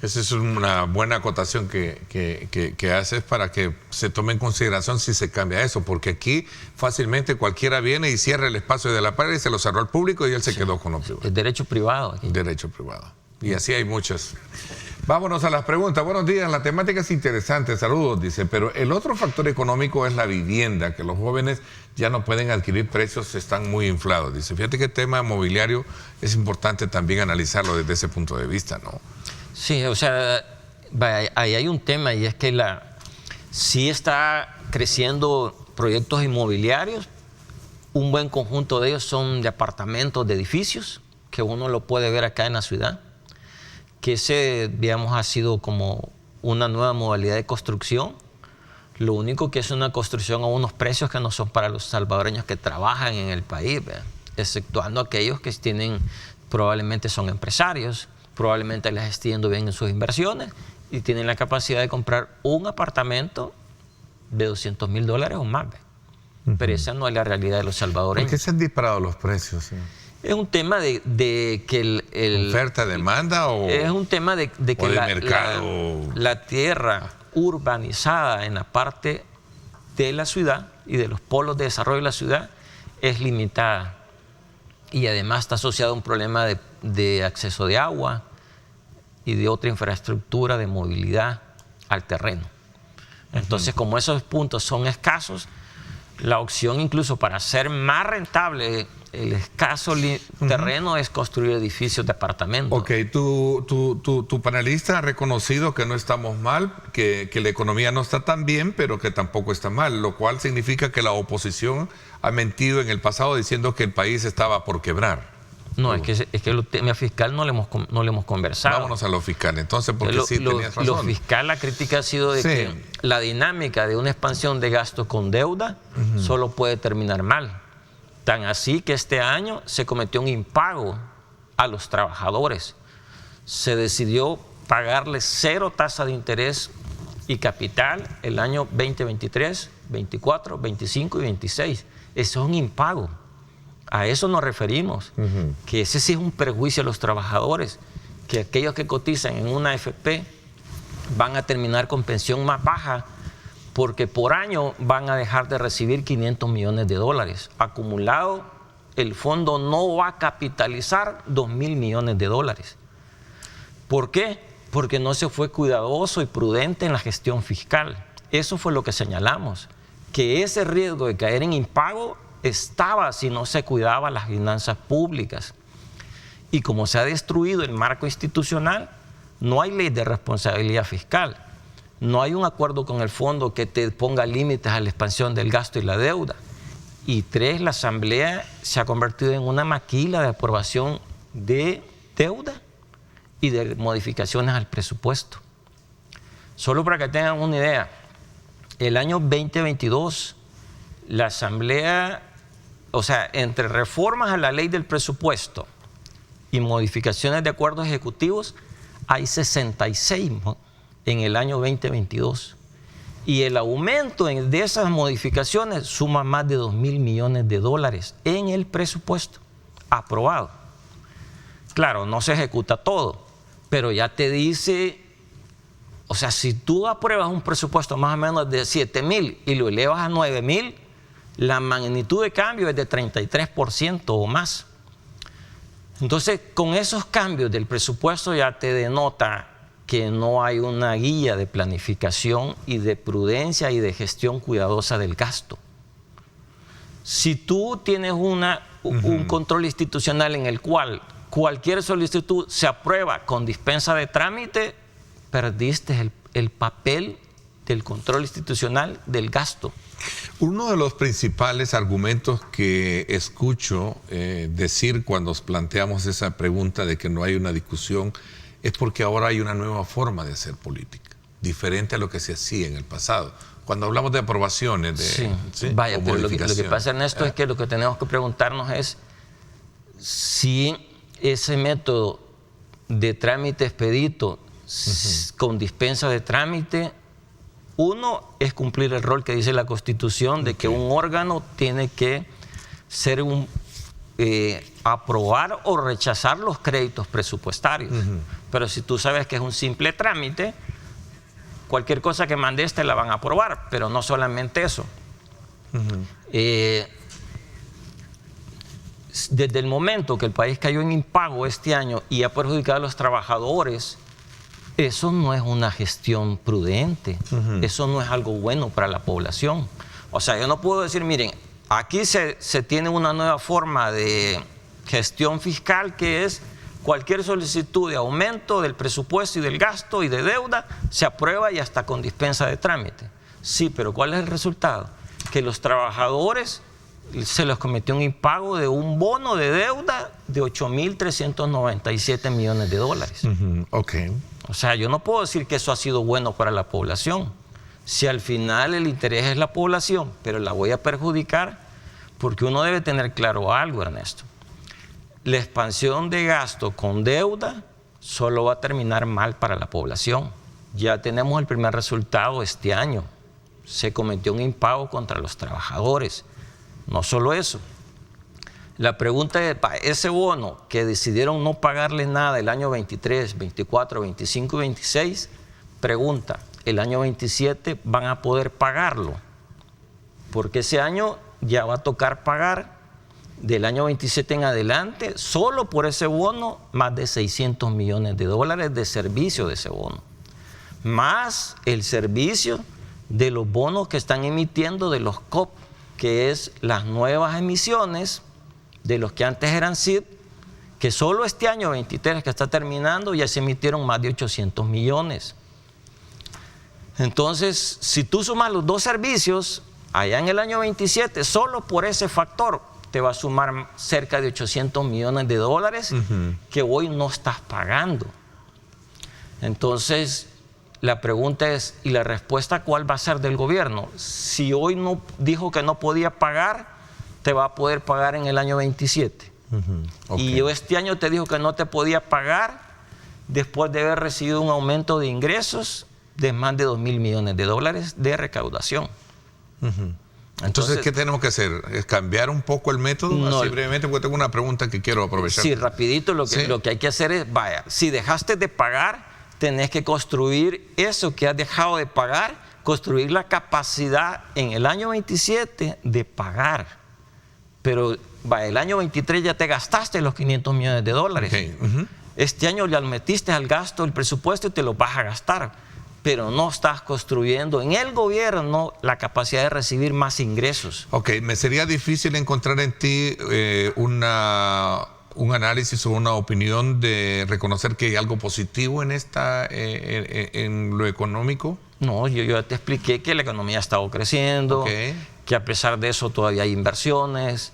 Esa es una buena acotación que haces para que se tome en consideración si se cambia eso, porque aquí fácilmente cualquiera viene y cierra el espacio de la playa y se lo cerró al público y él se quedó con lo privado. Es derecho privado aquí. Derecho privado. Y así hay muchas. Vámonos a las preguntas. Buenos días, la temática es interesante, saludos, dice, pero el otro factor económico es la vivienda, que los jóvenes ya no pueden adquirir, precios están muy inflados. Dice, fíjate que el tema mobiliario es importante también analizarlo desde ese punto de vista, ¿no? Sí, o sea, ahí hay un tema y es que sí está creciendo proyectos inmobiliarios, un buen conjunto de ellos son de apartamentos, de edificios, que uno lo puede ver acá en la ciudad, que ese, digamos, ha sido como una nueva modalidad de construcción. Lo único que es una construcción a unos precios que no son para los salvadoreños que trabajan en el país, ¿verdad? Exceptuando aquellos que probablemente son empresarios, probablemente les esté yendo bien en sus inversiones y tienen la capacidad de comprar un apartamento de $200,000 o más, ¿verdad? Pero esa no es la realidad de los salvadoreños. ¿Por qué se han disparado los precios? Sí. Es un tema de que ¿oferta, demanda o...? Es un tema de que la tierra urbanizada en la parte de la ciudad y de los polos de desarrollo de la ciudad es limitada. Y además está asociado a un problema de acceso de agua y de otra infraestructura de movilidad al terreno. Entonces, como esos puntos son escasos, la opción incluso para hacer más rentable el escaso terreno es construir edificios de apartamentos. Ok, tu panelista ha reconocido que no estamos mal, que la economía no está tan bien, pero que tampoco está mal, lo cual significa que la oposición ha mentido en el pasado diciendo que el país estaba por quebrar. No, es que el tema fiscal no le hemos conversado. Vámonos a lo fiscal, entonces, porque sí tenías razón. Lo fiscal, la crítica ha sido de que la dinámica de una expansión de gasto con deuda solo puede terminar mal. Tan así que este año se cometió un impago a los trabajadores. Se decidió pagarles 0 tasa de interés y capital el año 2023, 24, 25 y 26. Eso es un impago. A eso nos referimos, que ese sí es un perjuicio a los trabajadores, que aquellos que cotizan en una AFP van a terminar con pensión más baja porque por año van a dejar de recibir $500 millones. Acumulado, el fondo no va a capitalizar $2,000 millones. ¿Por qué? Porque no se fue cuidadoso y prudente en la gestión fiscal. Eso fue lo que señalamos, que ese riesgo de caer en impago estaba si no se cuidaban las finanzas públicas. Y como se ha destruido el marco institucional, no hay ley de responsabilidad fiscal. No hay un acuerdo con el fondo que te ponga límites a la expansión del gasto y la deuda. Y 3, la Asamblea se ha convertido en una maquila de aprobación de deuda y de modificaciones al presupuesto. Solo para que tengan una idea, el año 2022, la Asamblea, o sea, entre reformas a la ley del presupuesto y modificaciones de acuerdos ejecutivos, hay 66 en el año 2022. Y el aumento de esas modificaciones suma más de $2,000 millones en el presupuesto aprobado. Claro, no se ejecuta todo, pero ya te dice, o sea, si tú apruebas un presupuesto más o menos de 7,000 y lo elevas a 9,000, la magnitud de cambio es de 33% o más. Entonces, con esos cambios del presupuesto ya te denota que no hay una guía de planificación y de prudencia y de gestión cuidadosa del gasto. Si tú tienes un control institucional en el cual cualquier solicitud se aprueba con dispensa de trámite, perdiste el papel del control institucional del gasto. Uno de los principales argumentos que escucho decir cuando planteamos esa pregunta de que no hay una discusión es porque ahora hay una nueva forma de hacer política, diferente a lo que se hacía en el pasado. Cuando hablamos de aprobaciones, Vaya, pero lo que pasa, Ernesto, es que lo que tenemos que preguntarnos es si ese método de trámite expedito con dispensa de trámite, uno es cumplir el rol que dice la Constitución de que un órgano tiene que ser aprobar o rechazar los créditos presupuestarios. Pero si tú sabes que es un simple trámite, cualquier cosa que mandes te la van a aprobar, pero no solamente eso. Desde el momento que el país cayó en impago este año y ha perjudicado a los trabajadores, eso no es una gestión prudente, eso no es algo bueno para la población. O sea, yo no puedo decir, miren, aquí se tiene una nueva forma de gestión fiscal que es cualquier solicitud de aumento del presupuesto y del gasto y de deuda se aprueba y hasta con dispensa de trámite. Sí, pero ¿cuál es el resultado? Que los trabajadores se les cometió un impago de un bono de deuda de 8.397 millones de dólares. O sea, yo no puedo decir que eso ha sido bueno para la población. Si al final el interés es la población, pero la voy a perjudicar, porque uno debe tener claro algo, Ernesto. La expansión de gasto con deuda solo va a terminar mal para la población. Ya tenemos el primer resultado este año. Se cometió un impago contra los trabajadores. No solo eso. La pregunta es, ese bono que decidieron no pagarle nada el año 23, 24, 25 y 26, pregunta, ¿el año 27 van a poder pagarlo? Porque ese año ya va a tocar pagar del año 27 en adelante, solo por ese bono, más de 600 millones de dólares de servicio de ese bono. Más el servicio de los bonos que están emitiendo de los COP, que es las nuevas emisiones de los que antes eran SID, que solo este año 23 que está terminando ya se emitieron más de 800 millones. Entonces, si tú sumas los dos servicios, allá en el año 27, solo por ese factor, te va a sumar cerca de 800 millones de dólares que hoy no estás pagando. Entonces, la pregunta es, ¿y la respuesta cuál va a ser del gobierno? Si hoy no dijo que no podía pagar, te va a poder pagar en el año 27. Y yo este año te dijo que no te podía pagar después de haber recibido un aumento de ingresos de más de 2.000 millones de dólares de recaudación. Entonces, ¿qué tenemos que hacer? ¿Es cambiar un poco el método? No, así brevemente, porque tengo una pregunta que quiero aprovechar. Sí, rapidito, lo que hay que hacer es, vaya, si dejaste de pagar, tenés que construir eso que has dejado de pagar, construir la capacidad en el año 27 de pagar. Pero vaya, el año 23 ya te gastaste los 500 millones de dólares. Este año ya metiste al gasto el presupuesto y te lo vas a gastar. Pero no estás construyendo en el gobierno la capacidad de recibir más ingresos. Me sería difícil encontrar en ti un análisis o una opinión de reconocer que hay algo positivo en en lo económico. No, yo te expliqué que la economía ha estado creciendo, que a pesar de eso todavía hay inversiones,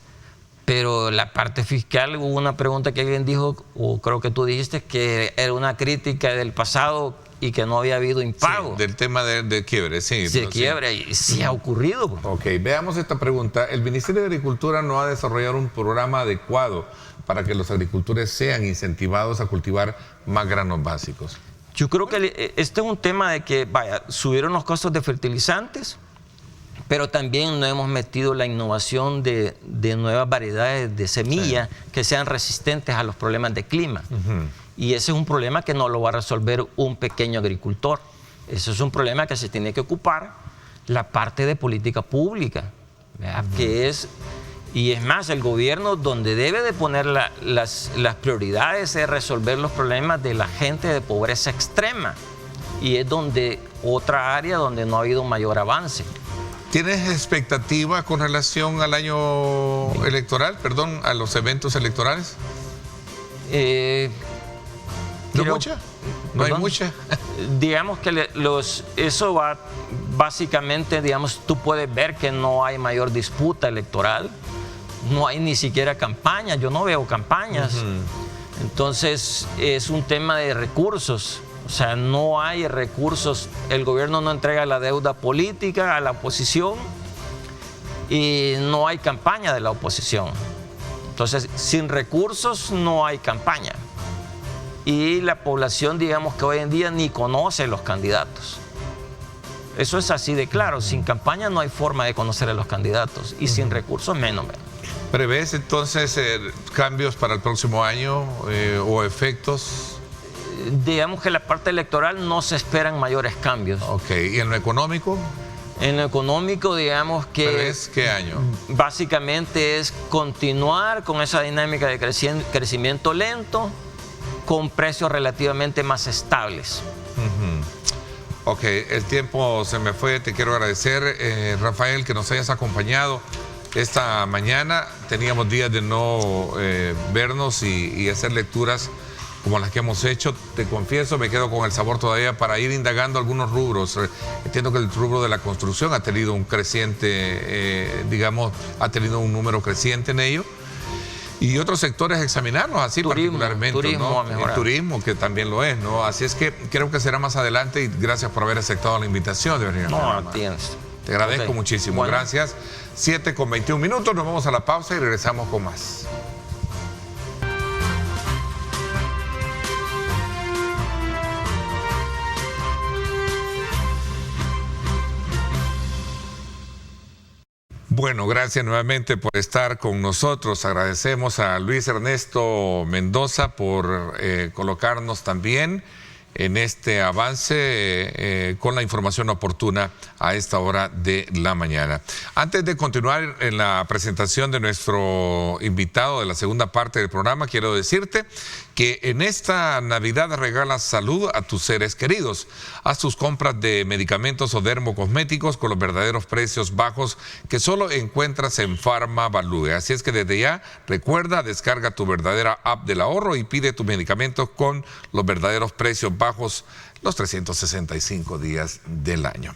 pero la parte fiscal, hubo una pregunta que alguien dijo, o creo que tú dijiste, que era una crítica del pasado y que no había habido impago. Sí, del tema de quiebre, sí. De quiebre, y sí ha ocurrido. Veamos esta pregunta. El Ministerio de Agricultura no ha desarrollado un programa adecuado para que los agricultores sean incentivados a cultivar más granos básicos. Yo creo que este es un tema de que, vaya, subieron los costos de fertilizantes, pero también no hemos metido la innovación de nuevas variedades de semillas que sean resistentes a los problemas de clima. Y ese es un problema que no lo va a resolver un pequeño agricultor. Ese es un problema que se tiene que ocupar la parte de política pública, que es Y es más, el gobierno donde debe de poner las prioridades es resolver los problemas de la gente de pobreza extrema. Y es otra área donde no ha habido mayor avance. ¿Tienes expectativa con relación al año electoral, a los eventos electorales? ¿No mucha? ¿No hay mucha? Digamos que eso va básicamente, tú puedes ver que no hay mayor disputa electoral, no hay ni siquiera campañas, yo no veo campañas. Entonces es un tema de recursos. O sea, no hay recursos, el gobierno no entrega la deuda política a la oposición y no hay campaña de la oposición. Entonces, sin recursos no hay campaña. Y la población, digamos que hoy en día ni conoce los candidatos. Eso es así de claro, sin campaña no hay forma de conocer a los candidatos y sin recursos menos. ¿Prevés entonces cambios para el próximo año o efectos? Digamos que en la parte electoral no se esperan mayores cambios. Ok, ¿y en lo económico? En lo económico, digamos que... ¿Prevés qué año? Básicamente es continuar con esa dinámica de crecimiento lento, con precios relativamente más estables. Ok, el tiempo se me fue, te quiero agradecer, Rafael, que nos hayas acompañado esta mañana. Teníamos días de no vernos y hacer lecturas como las que hemos hecho. Te confieso, me quedo con el sabor todavía para ir indagando algunos rubros. Entiendo que el rubro de la construcción ha tenido un creciente, ha tenido un número creciente en ello. Y otros sectores examinarlos así particularmente, turismo, ¿no? El turismo, que también lo es, ¿no? Así es que creo que será más adelante y gracias por haber aceptado la invitación de venir. No, tienes. Te agradezco muchísimo, bueno. Gracias. 7:21, nos vamos a la pausa y regresamos con más. Bueno, gracias nuevamente por estar con nosotros. Agradecemos a Luis Ernesto Mendoza por colocarnos también en este avance con la información oportuna a esta hora de la mañana. Antes de continuar en la presentación de nuestro invitado de la segunda parte del programa, quiero decirte que en esta Navidad regalas salud a tus seres queridos. Haz tus compras de medicamentos o dermocosméticos con los verdaderos precios bajos que solo encuentras en Farmavalue. Así es que desde ya, recuerda, descarga tu verdadera app del ahorro y pide tus medicamentos con los verdaderos precios bajos los 365 días del año.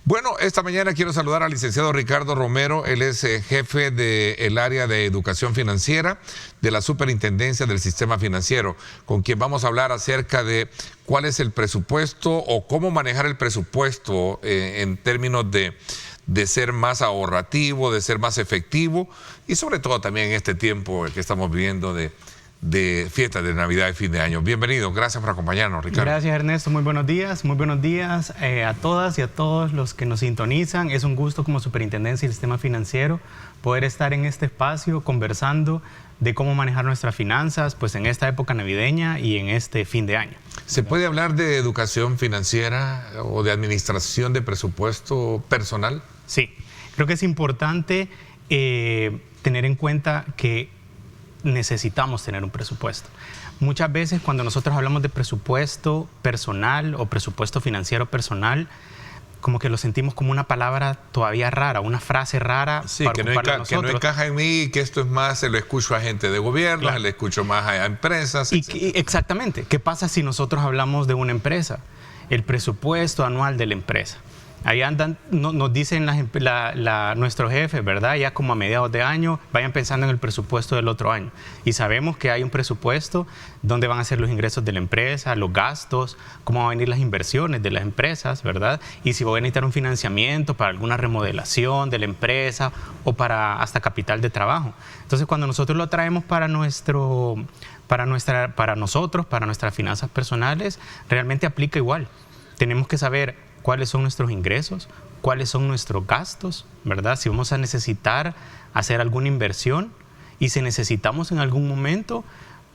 Bueno, esta mañana quiero saludar al licenciado Ricardo Romero. Él es jefe del área de educación financiera de la Superintendencia del Sistema Financiero, con quien vamos a hablar acerca de cuál es el presupuesto o cómo manejar el presupuesto en términos de ser más ahorrativo, de ser más efectivo y sobre todo también en este tiempo que estamos viviendo de fiestas de Navidad y fin de año. Bienvenido, gracias por acompañarnos, Ricardo. Gracias, Ernesto, muy buenos días a todas y a todos los que nos sintonizan. Es un gusto como Superintendencia y Sistema Financiero poder estar en este espacio conversando de cómo manejar nuestras finanzas pues en esta época navideña y en este fin de año. ¿Se puede hablar de educación financiera o de administración de presupuesto personal? Sí, creo que es importante tener en cuenta que necesitamos tener un presupuesto. Muchas veces cuando nosotros hablamos de presupuesto personal o presupuesto financiero personal, como que lo sentimos como una palabra todavía rara, una frase rara. Sí, que no encaja en mí, que esto es más, se lo escucho a gente de gobierno, claro. Se lo escucho más a empresas. Exactamente. ¿Qué pasa si nosotros hablamos de una empresa? El presupuesto anual de la empresa. Ahí andan, nos dicen nuestros jefes, ¿verdad? Ya como a mediados de año, vayan pensando en el presupuesto del otro año. Y sabemos que hay un presupuesto donde van a ser los ingresos de la empresa, los gastos, cómo van a venir las inversiones de las empresas, ¿verdad? Y si voy a necesitar un financiamiento para alguna remodelación de la empresa o para hasta capital de trabajo. Entonces, cuando nosotros lo traemos para nosotros, para nuestras finanzas personales, realmente aplica igual. Tenemos que saber cuáles son nuestros ingresos, cuáles son nuestros gastos, ¿verdad? Si vamos a necesitar hacer alguna inversión y si necesitamos en algún momento,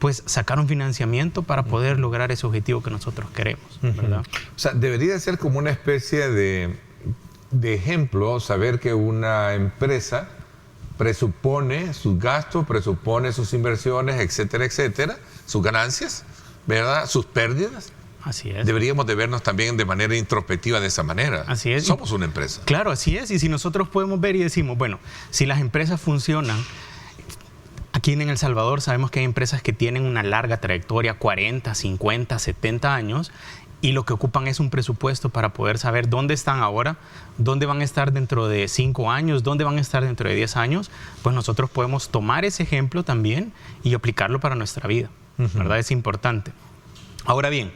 pues sacar un financiamiento para poder lograr ese objetivo que nosotros queremos, ¿verdad? O sea, debería ser como una especie de ejemplo, saber que una empresa presupone sus gastos, presupone sus inversiones, etcétera, etcétera, sus ganancias, ¿verdad? Sus pérdidas. Así es. Deberíamos de vernos también de manera introspectiva de esa manera. Así es. Somos una empresa. Claro, así es. Y si nosotros podemos ver y decimos, bueno, si las empresas funcionan, aquí en El Salvador sabemos que hay empresas que tienen una larga trayectoria, 40, 50, 70 años, y lo que ocupan es un presupuesto para poder saber dónde están ahora, dónde van a estar dentro de 5 años, dónde van a estar dentro de 10 años, pues nosotros podemos tomar ese ejemplo también y aplicarlo para nuestra vida, ¿verdad? Es importante. Ahora bien,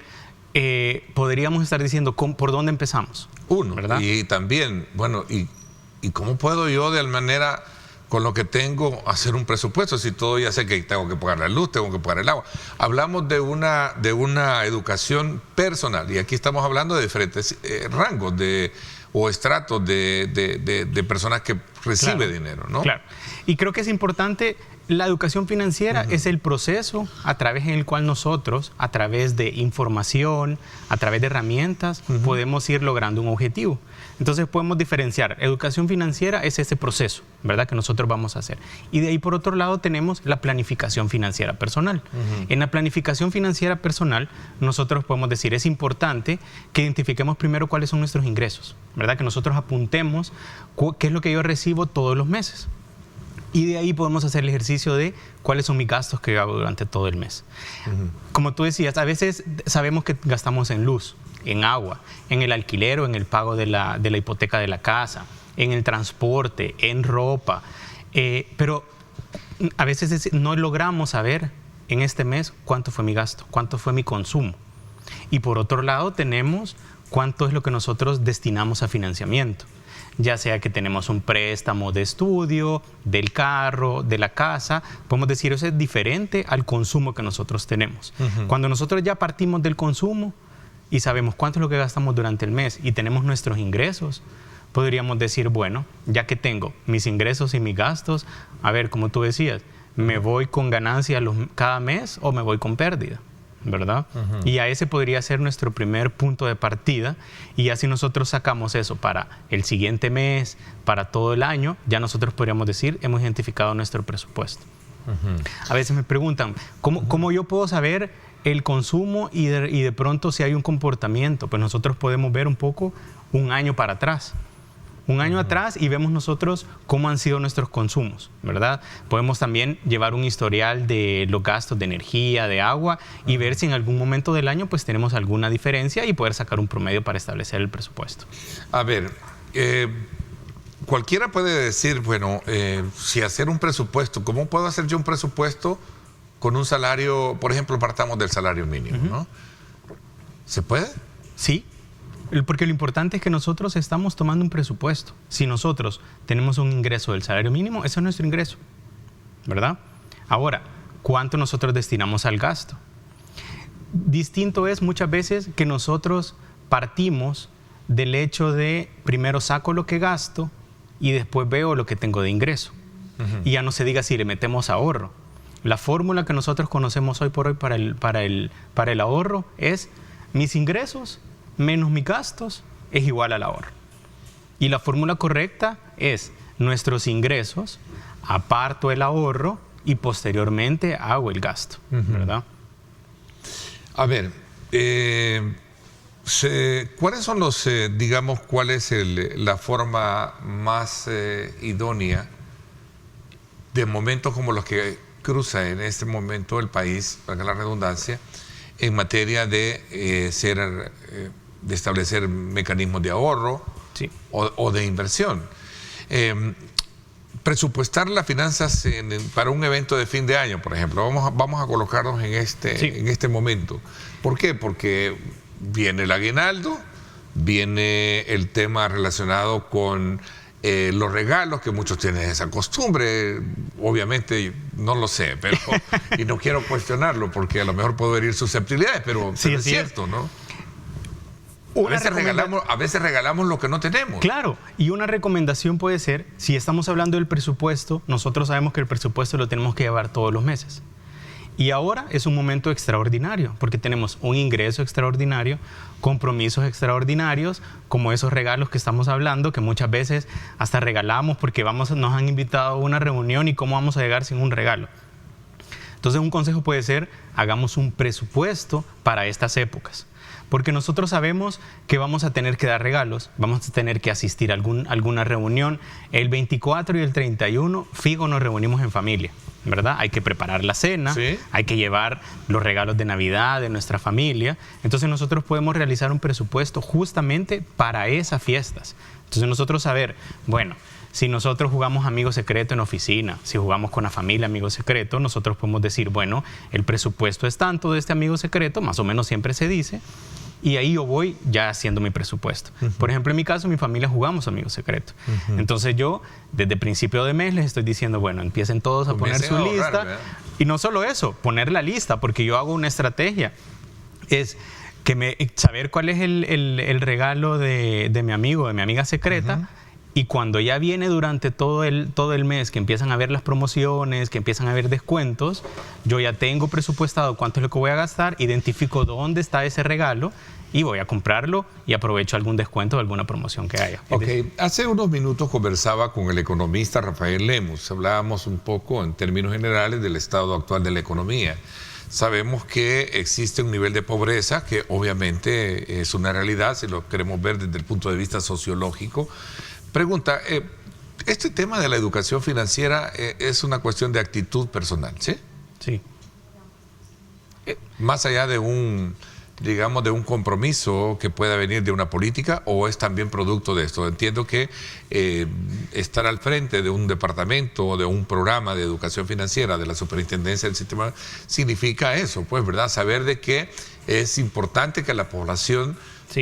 podríamos estar diciendo por dónde empezamos. Uno, ¿verdad? Y también, bueno, ¿y cómo puedo yo de manera, con lo que tengo, hacer un presupuesto? Si todo ya sé que tengo que pagar la luz, tengo que pagar el agua. Hablamos de una educación personal, y aquí estamos hablando de diferentes rangos o estratos de personas que reciben dinero, ¿no? Claro. Y creo que es importante, la educación financiera es el proceso a través en el cual nosotros, a través de información, a través de herramientas, podemos ir logrando un objetivo. Entonces podemos diferenciar, educación financiera es ese proceso, ¿verdad?, que nosotros vamos a hacer. Y de ahí por otro lado tenemos la planificación financiera personal. En la planificación financiera personal nosotros podemos decir, es importante que identifiquemos primero cuáles son nuestros ingresos, ¿verdad?, que nosotros apuntemos qué es lo que yo recibo todos los meses. Y de ahí podemos hacer el ejercicio de cuáles son mis gastos que yo hago durante todo el mes. Como tú decías, a veces sabemos que gastamos en luz, en agua, en el alquiler o en el pago de la hipoteca de la casa, en el transporte, en ropa. Pero a veces no logramos saber en este mes cuánto fue mi gasto, cuánto fue mi consumo. Y por otro lado tenemos cuánto es lo que nosotros destinamos a financiamiento. Ya sea que tenemos un préstamo de estudio, del carro, de la casa, podemos decir eso es diferente al consumo que nosotros tenemos. Cuando nosotros ya partimos del consumo y sabemos cuánto es lo que gastamos durante el mes y tenemos nuestros ingresos, podríamos decir, bueno, ya que tengo mis ingresos y mis gastos, a ver, como tú decías, ¿me voy con ganancia cada mes o me voy con pérdida? ¿Verdad? Y a ese podría ser nuestro primer punto de partida, y así nosotros sacamos eso para el siguiente mes, para todo el año, ya nosotros podríamos decir, hemos identificado nuestro presupuesto. A veces me preguntan, ¿cómo yo puedo saber el consumo y de pronto si hay un comportamiento? Pues nosotros podemos ver un poco un año para atrás. Un año atrás y vemos nosotros cómo han sido nuestros consumos, ¿verdad? Podemos también llevar un historial de los gastos de energía, de agua y ver si en algún momento del año pues tenemos alguna diferencia y poder sacar un promedio para establecer el presupuesto. A ver, cualquiera puede decir, bueno, si hacer un presupuesto, ¿cómo puedo hacer yo un presupuesto con un salario? Por ejemplo, partamos del salario mínimo, ¿no? ¿Se puede? Sí. Porque lo importante es que nosotros estamos tomando un presupuesto. Si nosotros tenemos un ingreso del salario mínimo, ese es nuestro ingreso, ¿verdad? Ahora, ¿cuánto nosotros destinamos al gasto? Distinto es muchas veces que nosotros partimos del hecho de primero saco lo que gasto y después veo lo que tengo de ingreso. Y ya no se diga si le metemos ahorro. La fórmula que nosotros conocemos hoy por hoy para el ahorro es mis ingresos menos mis gastos es igual al ahorro. Y la fórmula correcta es nuestros ingresos, aparto el ahorro y posteriormente hago el gasto, ¿verdad? A ver, ¿cuáles son los, digamos, cuál es la forma más idónea de momentos como los que cruza en este momento el país, para la redundancia, en materia de de establecer mecanismos de ahorro o de inversión? Presupuestar las finanzas para un evento de fin de año, por ejemplo. Vamos a colocarnos en este momento. ¿Por qué? Porque viene el aguinaldo, viene el tema relacionado con los regalos, que muchos tienen esa costumbre. Obviamente, no lo sé, pero y no quiero cuestionarlo, porque a lo mejor puedo herir susceptibilidades, pero es cierto, ¿no? A veces regalamos lo que no tenemos. Claro, y una recomendación puede ser, si estamos hablando del presupuesto, nosotros sabemos que el presupuesto lo tenemos que llevar todos los meses. Y ahora es un momento extraordinario, porque tenemos un ingreso extraordinario, compromisos extraordinarios, como esos regalos que estamos hablando, que muchas veces hasta regalamos porque nos han invitado a una reunión y cómo vamos a llegar sin un regalo. Entonces un consejo puede ser, hagamos un presupuesto para estas épocas. Porque nosotros sabemos que vamos a tener que dar regalos, vamos a tener que asistir a alguna reunión. El 24 y el 31, fijo, nos reunimos en familia, ¿verdad? Hay que preparar la cena, ¿Sí? Hay que llevar los regalos de Navidad de nuestra familia. Entonces nosotros podemos realizar un presupuesto justamente para esas fiestas. Entonces nosotros saber, bueno, si nosotros jugamos amigo secreto en oficina, si jugamos con la familia amigo secreto, nosotros podemos decir, bueno, el presupuesto es tanto de este amigo secreto, más o menos siempre se dice, y ahí yo voy ya haciendo mi presupuesto. Por ejemplo, en mi caso, mi familia jugamos amigo secreto. Entonces yo, desde principio de mes, les estoy diciendo, bueno, empiecen todos a poner su lista. Y no solo eso, poner la lista, porque yo hago una estrategia. Es saber cuál es el regalo de mi amigo, de mi amiga secreta. Y cuando ya viene durante todo el mes, que empiezan a ver las promociones, que empiezan a ver descuentos, yo ya tengo presupuestado cuánto es lo que voy a gastar, identifico dónde está ese regalo y voy a comprarlo y aprovecho algún descuento o alguna promoción que haya. Ok, hace unos minutos conversaba con el economista Rafael Lemus. Hablábamos un poco en términos generales del estado actual de la economía. Sabemos que existe un nivel de pobreza que obviamente es una realidad, si lo queremos ver desde el punto de vista sociológico. Pregunta, este tema de la educación financiera es una cuestión de actitud personal, ¿sí? Sí. Más allá de digamos, de un compromiso que pueda venir de una política, o es también producto de esto. Entiendo que estar al frente de un departamento o de un programa de educación financiera de la Superintendencia del Sistema significa eso, pues, ¿verdad? Saber de que es importante que la población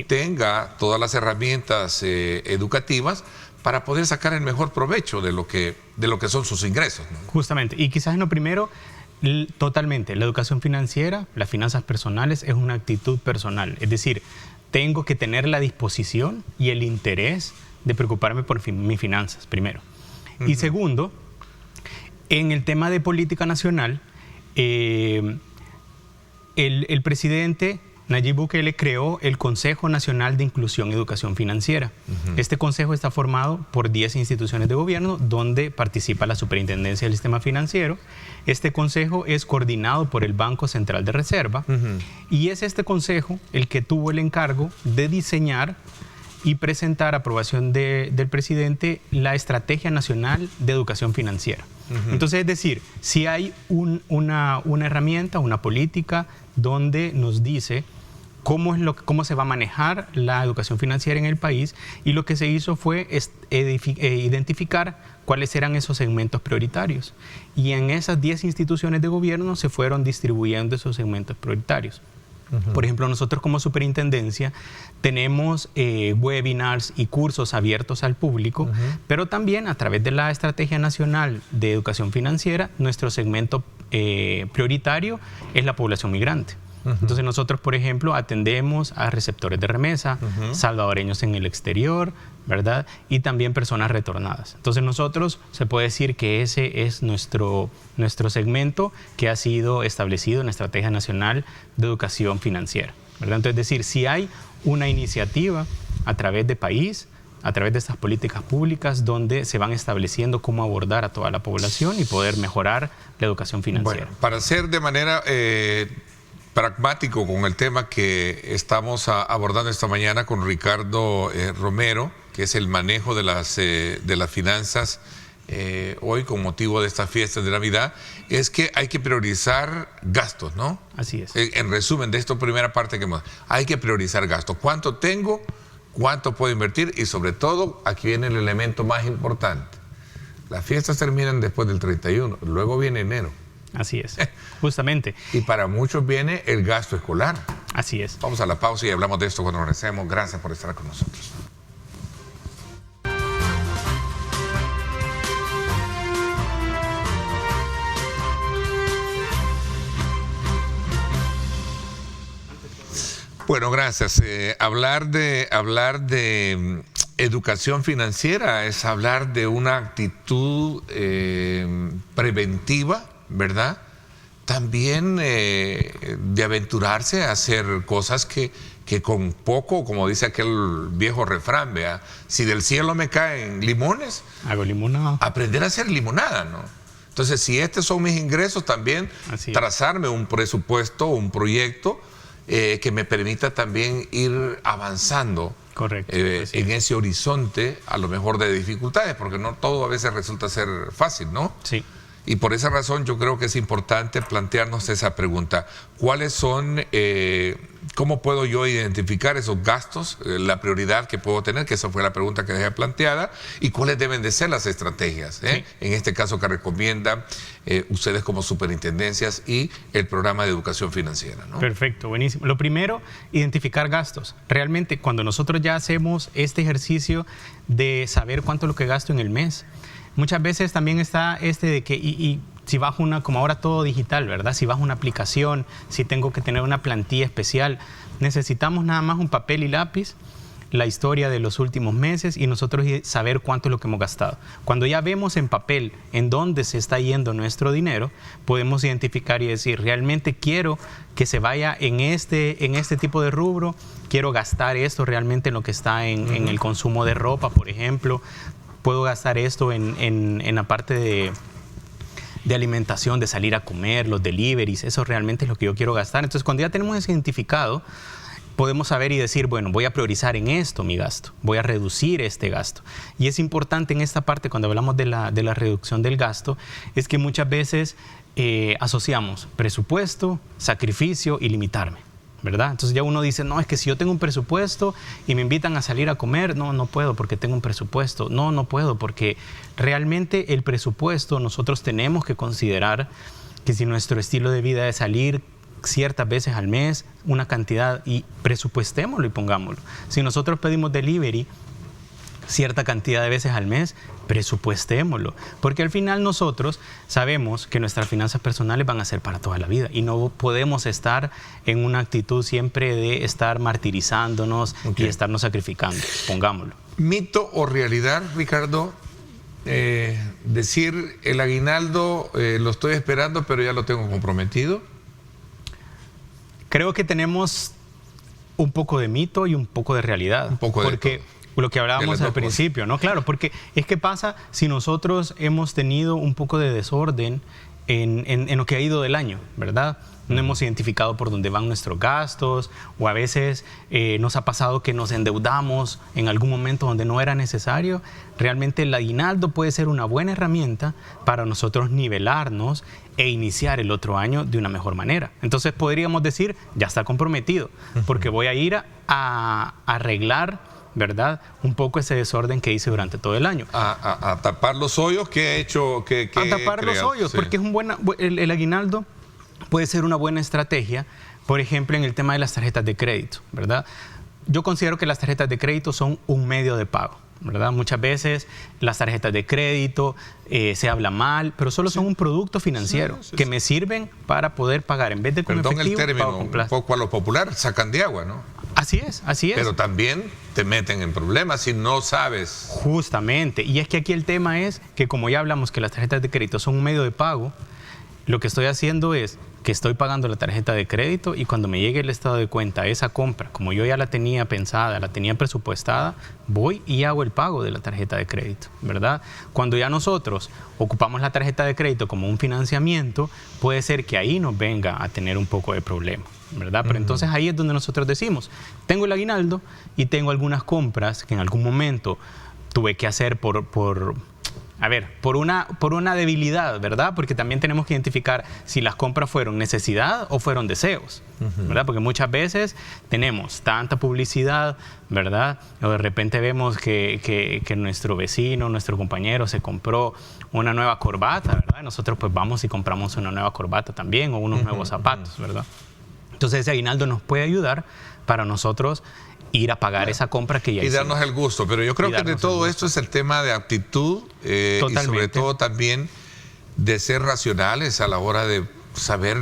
tenga todas las herramientas educativas para poder sacar el mejor provecho de lo que son sus ingresos, ¿no? Justamente, y quizás en lo primero, totalmente, la educación financiera, las finanzas personales es una actitud personal, es decir, tengo que tener la disposición y el interés de preocuparme por mis finanzas, primero. Y segundo, en el tema de política nacional, el presidente Nayib Bukele creó el Consejo Nacional de Inclusión y Educación Financiera. Este consejo está formado por 10 instituciones de gobierno donde participa la Superintendencia del Sistema Financiero. Este consejo es coordinado por el Banco Central de Reserva y es este consejo el que tuvo el encargo de diseñar y presentar a aprobación del presidente la Estrategia Nacional de Educación Financiera. Entonces, es decir, si hay una herramienta, una política donde nos dice cómo se va a manejar la educación financiera en el país, y lo que se hizo fue identificar cuáles eran esos segmentos prioritarios. Y en esas 10 instituciones de gobierno se fueron distribuyendo esos segmentos prioritarios. Por ejemplo, nosotros como superintendencia tenemos webinars y cursos abiertos al público, pero también a través de la Estrategia Nacional de Educación Financiera, nuestro segmento prioritario es la población migrante. Entonces nosotros, por ejemplo, atendemos a receptores de remesa, salvadoreños en el exterior, ¿verdad? Y también personas retornadas. Entonces nosotros, se puede decir que ese es nuestro segmento que ha sido establecido en la Estrategia Nacional de Educación Financiera, ¿verdad? Entonces, es decir, si hay una iniciativa a través de país, a través de estas políticas públicas donde se van estableciendo cómo abordar a toda la población y poder mejorar la educación financiera. Bueno, para hacer de manera pragmático con el tema que estamos abordando esta mañana con Ricardo Romero, que es el manejo de las finanzas hoy con motivo de estas fiestas de Navidad, es que hay que priorizar gastos, ¿no? Así es. En resumen de esta primera parte hay que priorizar gastos. ¿Cuánto tengo? ¿Cuánto puedo invertir? Y sobre todo, aquí viene el elemento más importante. Las fiestas terminan después del 31, luego viene enero. Así es, justamente. Y para muchos viene el gasto escolar. Así es. Vamos a la pausa y hablamos de esto cuando regresemos. Gracias por estar con nosotros. Bueno, gracias. Hablar de educación financiera es hablar de una actitud preventiva, ¿verdad? también de aventurarse a hacer cosas que con poco, como dice aquel viejo refrán, vea, si del cielo me caen limones, hago limonada. Aprender a hacer limonada, ¿no? Entonces, si estos son mis ingresos, también trazarme un presupuesto, un proyecto que me permita también ir avanzando. Correcto. En ese horizonte, a lo mejor de dificultades, porque no todo a veces resulta ser fácil, ¿no? Sí. Y por esa razón yo creo que es importante plantearnos esa pregunta. ¿Cuáles son, cómo puedo yo identificar esos gastos, la prioridad que puedo tener? Que esa fue la pregunta que dejé planteada. ¿Y cuáles deben de ser las estrategias? Sí. En este caso que recomiendan ustedes como superintendencias y el programa de educación financiera, ¿no? Perfecto, buenísimo. Lo primero, identificar gastos. Realmente cuando nosotros ya hacemos este ejercicio de saber cuánto es lo que gasto en el mes, muchas veces también está de que, y si bajo como ahora todo digital, ¿verdad? Si bajo una aplicación, si tengo que tener una plantilla especial, necesitamos nada más un papel y lápiz, la historia de los últimos meses y nosotros saber cuánto es lo que hemos gastado. Cuando ya vemos en papel en dónde se está yendo nuestro dinero, podemos identificar y decir, realmente quiero que se vaya en este tipo de rubro, quiero gastar esto realmente en lo que está en el consumo de ropa, por ejemplo. Puedo gastar esto en la parte de alimentación, de salir a comer, los deliveries, eso realmente es lo que yo quiero gastar. Entonces, cuando ya tenemos eso identificado, podemos saber y decir, bueno, voy a priorizar en esto mi gasto, voy a reducir este gasto. Y es importante en esta parte, cuando hablamos de la reducción del gasto, es que muchas veces asociamos presupuesto, sacrificio y limitarme, ¿verdad? Entonces ya uno dice, no, es que si yo tengo un presupuesto y me invitan a salir a comer, no puedo porque tengo un presupuesto. No puedo porque realmente el presupuesto nosotros tenemos que considerar que si nuestro estilo de vida es salir ciertas veces al mes, una cantidad, y presupuestémoslo y pongámoslo. Si nosotros pedimos delivery cierta cantidad de veces al mes, presupuestémoslo, porque al final nosotros sabemos que nuestras finanzas personales van a ser para toda la vida y no podemos estar en una actitud siempre de estar martirizándonos y estarnos sacrificando, pongámoslo. ¿Mito o realidad, Ricardo? Decir el aguinaldo lo estoy esperando pero ya lo tengo comprometido. Creo que tenemos un poco de mito y un poco de realidad. Un poco de porque todo. Lo que hablábamos al principio, ¿no? Claro, porque es que pasa si nosotros hemos tenido un poco de desorden en lo que ha ido del año, ¿verdad? No hemos identificado por dónde van nuestros gastos, o a veces nos ha pasado que nos endeudamos en algún momento donde no era necesario. Realmente el aguinaldo puede ser una buena herramienta para nosotros nivelarnos e iniciar el otro año de una mejor manera. Entonces podríamos decir, ya está comprometido, porque voy a ir a arreglar, ¿verdad? Un poco ese desorden que hice durante todo el año. A tapar los hoyos que he hecho. A tapar los hoyos, sí. Porque es el aguinaldo puede ser una buena estrategia, por ejemplo, en el tema de las tarjetas de crédito, ¿verdad? Yo considero que las tarjetas de crédito son un medio de pago, ¿verdad? Muchas veces las tarjetas de crédito se habla mal, pero solo son un producto financiero que me sirven para poder pagar. En vez de con efectivo, el término, un poco a lo popular, sacan de agua, ¿no? Así es, así es. Pero también te meten en problemas si no sabes. Justamente, y es que aquí el tema es que como ya hablamos que las tarjetas de crédito son un medio de pago, lo que estoy haciendo es que estoy pagando la tarjeta de crédito y cuando me llegue el estado de cuenta, esa compra, como yo ya la tenía pensada, la tenía presupuestada, voy y hago el pago de la tarjeta de crédito, ¿verdad? Cuando ya nosotros ocupamos la tarjeta de crédito como un financiamiento, puede ser que ahí nos venga a tener un poco de problema, ¿verdad? Pero entonces ahí es donde nosotros decimos, tengo el aguinaldo y tengo algunas compras que en algún momento tuve que hacer por una debilidad, ¿verdad? Porque también tenemos que identificar si las compras fueron necesidad o fueron deseos, ¿verdad? Porque muchas veces tenemos tanta publicidad, ¿verdad? O de repente vemos que nuestro vecino, nuestro compañero se compró una nueva corbata, ¿verdad? Nosotros pues vamos y compramos una nueva corbata también o unos nuevos zapatos, ¿verdad? Entonces ese aguinaldo nos puede ayudar para nosotros ir a pagar esa compra que ya hicimos. Y darnos el gusto. Pero yo creo que de todo esto es el tema de actitud y sobre todo también de ser racionales a la hora de saber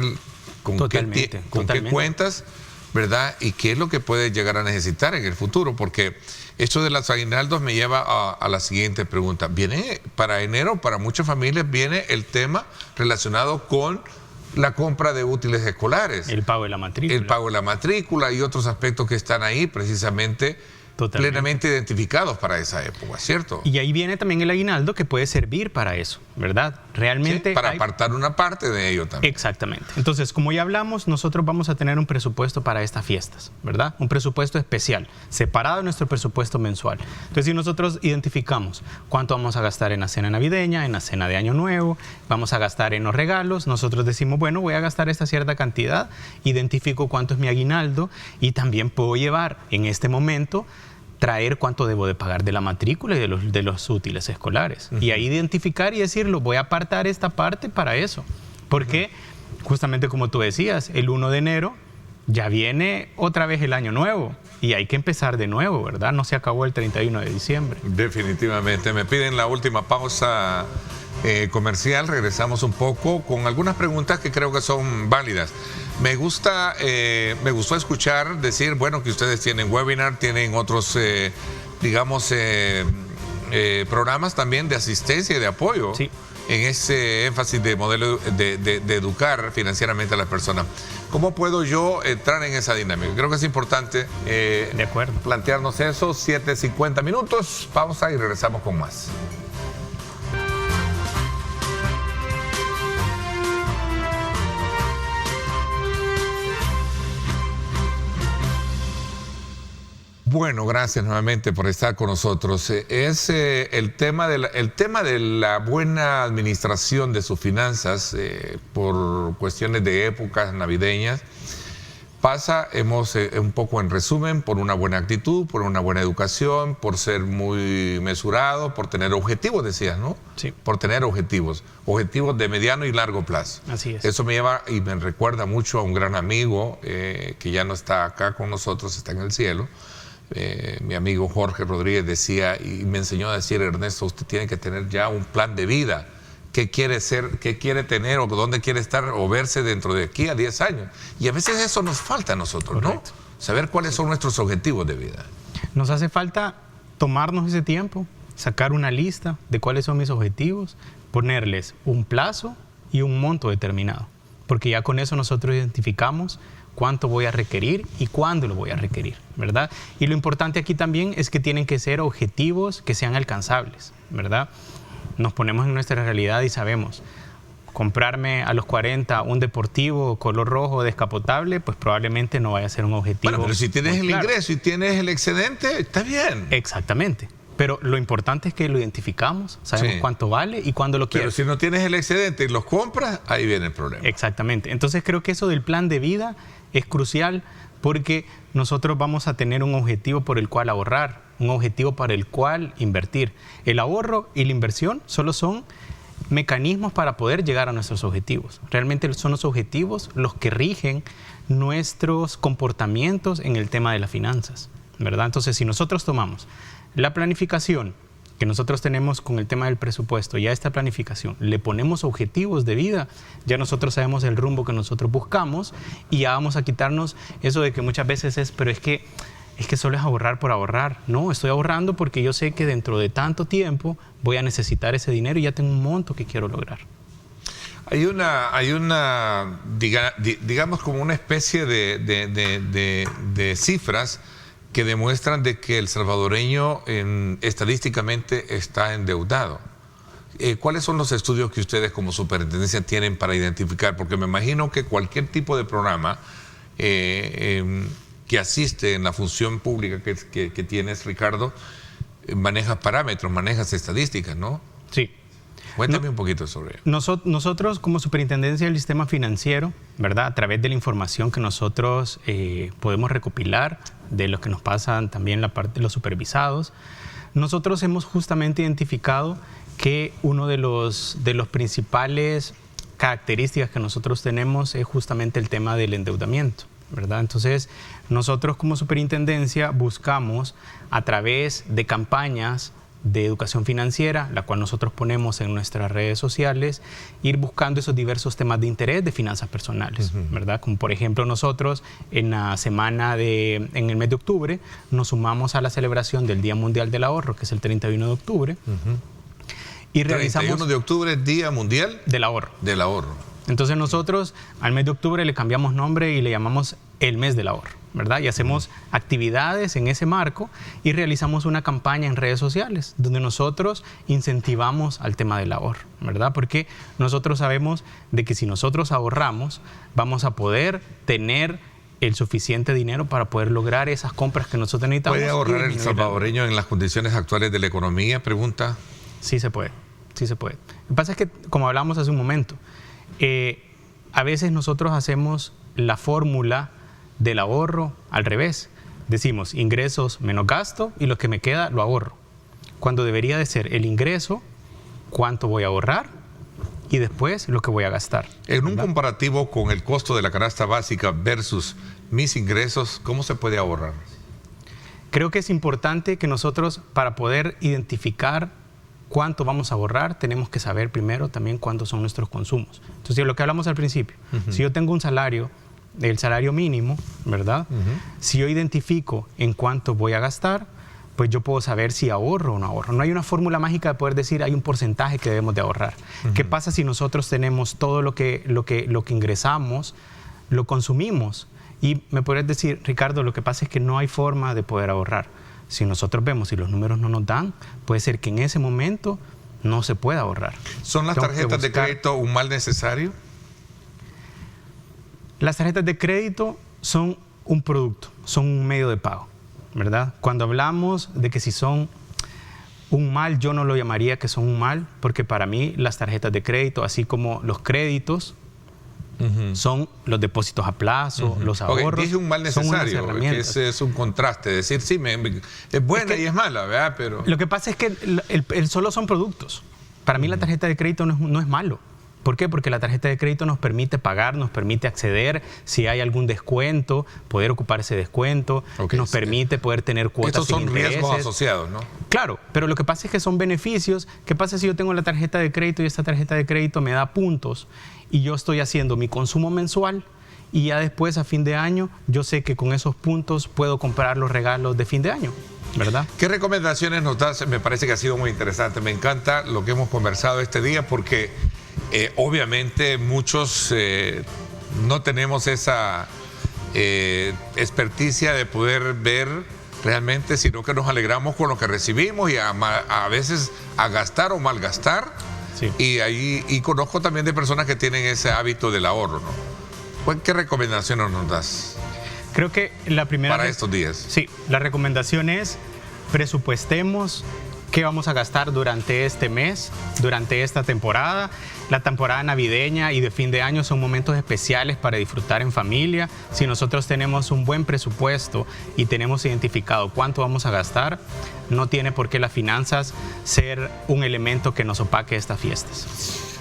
con qué cuentas, ¿verdad? Y qué es lo que puedes llegar a necesitar en el futuro. Porque esto de los aguinaldos me lleva a la siguiente pregunta. Viene para enero, para muchas familias, viene el tema relacionado con la compra de útiles escolares, El pago de la matrícula. el pago de la matrícula y otros aspectos que están ahí precisamente Totalmente. plenamente identificados para esa época, ¿cierto? Y ahí viene también el aguinaldo que puede servir para eso, ¿verdad? Realmente Sí, para hay- apartar una parte de ello también. Exactamente. Entonces, como ya hablamos, nosotros vamos a tener un presupuesto para estas fiestas, ¿verdad? Un presupuesto especial, separado de nuestro presupuesto mensual. Entonces, si nosotros identificamos cuánto vamos a gastar en la cena navideña, en la cena de Año Nuevo, vamos a gastar en los regalos, nosotros decimos, bueno, voy a gastar esta cierta cantidad, identifico cuánto es mi aguinaldo y también puedo llevar en este momento traer cuánto debo de pagar de la matrícula y de los útiles escolares. Y ahí identificar y decirlo, voy a apartar esta parte para eso. Porque, justamente como tú decías, el 1 de enero ya viene otra vez el año nuevo y hay que empezar de nuevo, ¿verdad? No se acabó el 31 de diciembre. Definitivamente. Me piden la última pausa comercial. Regresamos un poco con algunas preguntas que creo que son válidas. Me gustó escuchar decir, bueno, que ustedes tienen webinar, tienen otros, programas también de asistencia y de apoyo. Sí. En ese énfasis de modelo de educar financieramente a las personas. ¿Cómo puedo yo entrar en esa dinámica? Creo que es importante De acuerdo. plantearnos eso. 7:50 minutos, pausa y regresamos con más. Bueno, gracias nuevamente por estar con nosotros. El tema de la buena administración de sus finanzas por cuestiones de épocas navideñas pasa, un poco en resumen, por una buena actitud, por una buena educación, por ser muy mesurado, por tener objetivos, decías, ¿no? Sí. Por tener objetivos de mediano y largo plazo. Así es. Eso me lleva y me recuerda mucho a un gran amigo que ya no está acá con nosotros, está en el cielo. Mi amigo Jorge Rodríguez decía y me enseñó a decir, Ernesto, usted tiene que tener ya un plan de vida. ¿Qué quiere ser, qué quiere tener o dónde quiere estar o verse dentro de aquí a 10 años? Y a veces eso nos falta a nosotros, Correcto. ¿no? Saber cuáles son nuestros objetivos de vida. Nos hace falta tomarnos ese tiempo, sacar una lista de cuáles son mis objetivos, ponerles un plazo y un monto determinado. Porque ya con eso nosotros identificamos cuánto voy a requerir y cuándo lo voy a requerir, ¿verdad? Y lo importante aquí también es que tienen que ser objetivos que sean alcanzables, ¿verdad? Nos ponemos en nuestra realidad y sabemos, comprarme a los 40 un deportivo color rojo descapotable, pues probablemente no vaya a ser un objetivo. Bueno, pero si tienes muy el claro. ingreso y tienes el excedente, está bien. Exactamente. Pero lo importante es que lo identificamos, sabemos Sí. cuánto vale y cuándo lo Pero quieres. si no tienes el excedente y los compras, ahí viene el problema. Exactamente. Entonces creo que eso del plan de vida es crucial porque nosotros vamos a tener un objetivo por el cual ahorrar, un objetivo para el cual invertir. El ahorro y la inversión solo son mecanismos para poder llegar a nuestros objetivos. Realmente son los objetivos los que rigen nuestros comportamientos en el tema de las finanzas, ¿verdad? Entonces, si nosotros tomamos la planificación que nosotros tenemos con el tema del presupuesto y a esta planificación le ponemos objetivos de vida, ya nosotros sabemos el rumbo que nosotros buscamos y ya vamos a quitarnos eso de que muchas veces pero es que solo es ahorrar por ahorrar. No, estoy ahorrando porque yo sé que dentro de tanto tiempo voy a necesitar ese dinero y ya tengo un monto que quiero lograr. Hay una digamos como una especie de cifras que demuestran de que el salvadoreño estadísticamente está endeudado. ¿Cuáles son los estudios que ustedes como superintendencia tienen para identificar? Porque me imagino que cualquier tipo de programa que asiste en la función pública que tienes, Ricardo, manejas parámetros, manejas estadísticas, ¿no? Sí. Cuéntame un poquito sobre ello. Nosotros como Superintendencia del Sistema Financiero, ¿verdad? A través de la información que nosotros podemos recopilar, de los que nos pasan también la parte de los supervisados, nosotros hemos justamente identificado que uno de los principales características que nosotros tenemos es justamente el tema del endeudamiento, ¿verdad? Entonces, nosotros como Superintendencia buscamos a través de campañas de educación financiera, la cual nosotros ponemos en nuestras redes sociales, ir buscando esos diversos temas de interés de finanzas personales, ¿verdad? Como por ejemplo nosotros en el mes de octubre nos sumamos a la celebración del Día Mundial del Ahorro, que es el 31 de octubre, y realizamos 31 de octubre, Día Mundial del Ahorro. del Ahorro. Entonces nosotros al mes de octubre le cambiamos nombre y le llamamos el mes del ahorro, ¿verdad? Y hacemos actividades en ese marco y realizamos una campaña en redes sociales donde nosotros incentivamos al tema del ahorro, ¿verdad? Porque nosotros sabemos de que si nosotros ahorramos, vamos a poder tener el suficiente dinero para poder lograr esas compras que nosotros necesitamos. ¿Puede ahorrar el salvadoreño en las condiciones actuales de la economía? Pregunta. Sí se puede, sí se puede. Lo que pasa es que, como hablamos hace un momento, a veces nosotros hacemos la fórmula del ahorro al revés. Decimos ingresos menos gasto y lo que me queda lo ahorro. Cuando debería de ser el ingreso, cuánto voy a ahorrar y después lo que voy a gastar. En un comparativo con el costo de la canasta básica versus mis ingresos, ¿cómo se puede ahorrar? Creo que es importante que nosotros, para poder identificar cuánto vamos a ahorrar, tenemos que saber primero también cuántos son nuestros consumos. Entonces, lo que hablamos al principio, si yo tengo un salario, el salario mínimo, ¿verdad? Si yo identifico en cuánto voy a gastar, pues yo puedo saber si ahorro o no ahorro. No hay una fórmula mágica de poder decir hay un porcentaje que debemos de ahorrar. ¿Qué pasa si nosotros tenemos todo lo que ingresamos, lo consumimos? Y me podrías decir, Ricardo, lo que pasa es que no hay forma de poder ahorrar. Si nosotros vemos si los números no nos dan, puede ser que en ese momento no se pueda ahorrar. ¿Son las tarjetas de crédito un mal necesario? Las tarjetas de crédito son un producto, son un medio de pago, ¿verdad? Cuando hablamos de que si son un mal, yo no lo llamaría que son un mal, porque para mí las tarjetas de crédito, así como los créditos, son los depósitos a plazo, los ahorros. Dije un mal necesario, que ese es un contraste. Decir, sí, es buena y es mala, ¿verdad? Pero lo que pasa es que el solo son productos. Para mí la tarjeta de crédito no es malo. ¿Por qué? Porque la tarjeta de crédito nos permite pagar, nos permite acceder, si hay algún descuento, poder ocupar ese descuento, nos permite poder tener cuotas sin intereses. Estos son riesgos asociados, ¿no? Claro, pero lo que pasa es que son beneficios. ¿Qué pasa si yo tengo la tarjeta de crédito y esta tarjeta de crédito me da puntos y yo estoy haciendo mi consumo mensual y ya después a fin de año yo sé que con esos puntos puedo comprar los regalos de fin de año, ¿verdad? ¿Qué recomendaciones nos das? Me parece que ha sido muy interesante. Me encanta lo que hemos conversado este día porque obviamente muchos no tenemos esa experticia de poder ver realmente, sino que nos alegramos con lo que recibimos y a veces a gastar o malgastar. Sí. Y conozco también de personas que tienen ese hábito del ahorro, ¿no? ¿Qué recomendaciones nos das? Creo que la primera... Para estos días. Sí, la recomendación es presupuestemos qué vamos a gastar durante este mes, durante esta temporada. La temporada navideña y de fin de año son momentos especiales para disfrutar en familia. Si nosotros tenemos un buen presupuesto y tenemos identificado cuánto vamos a gastar, no tiene por qué las finanzas ser un elemento que nos opaque estas fiestas.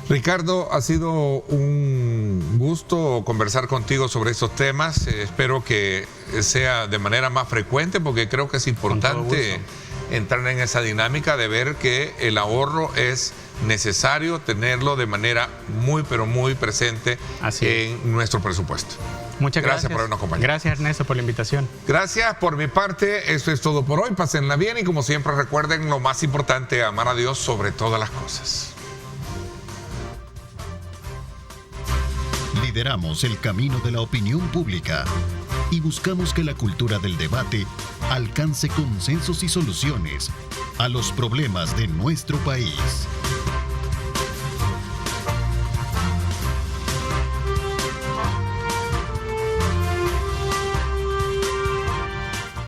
Ricardo, ha sido un gusto conversar contigo sobre estos temas. Espero que sea de manera más frecuente porque creo que es importante entrar en esa dinámica de ver que el ahorro es necesario tenerlo de manera muy, pero muy presente en nuestro presupuesto. Muchas gracias por habernos acompañado. Gracias, Ernesto, por la invitación. Gracias por mi parte. Eso es todo por hoy. Pásenla bien y como siempre recuerden lo más importante, amar a Dios sobre todas las cosas. Lideramos el camino de la opinión pública y buscamos que la cultura del debate alcance consensos y soluciones a los problemas de nuestro país.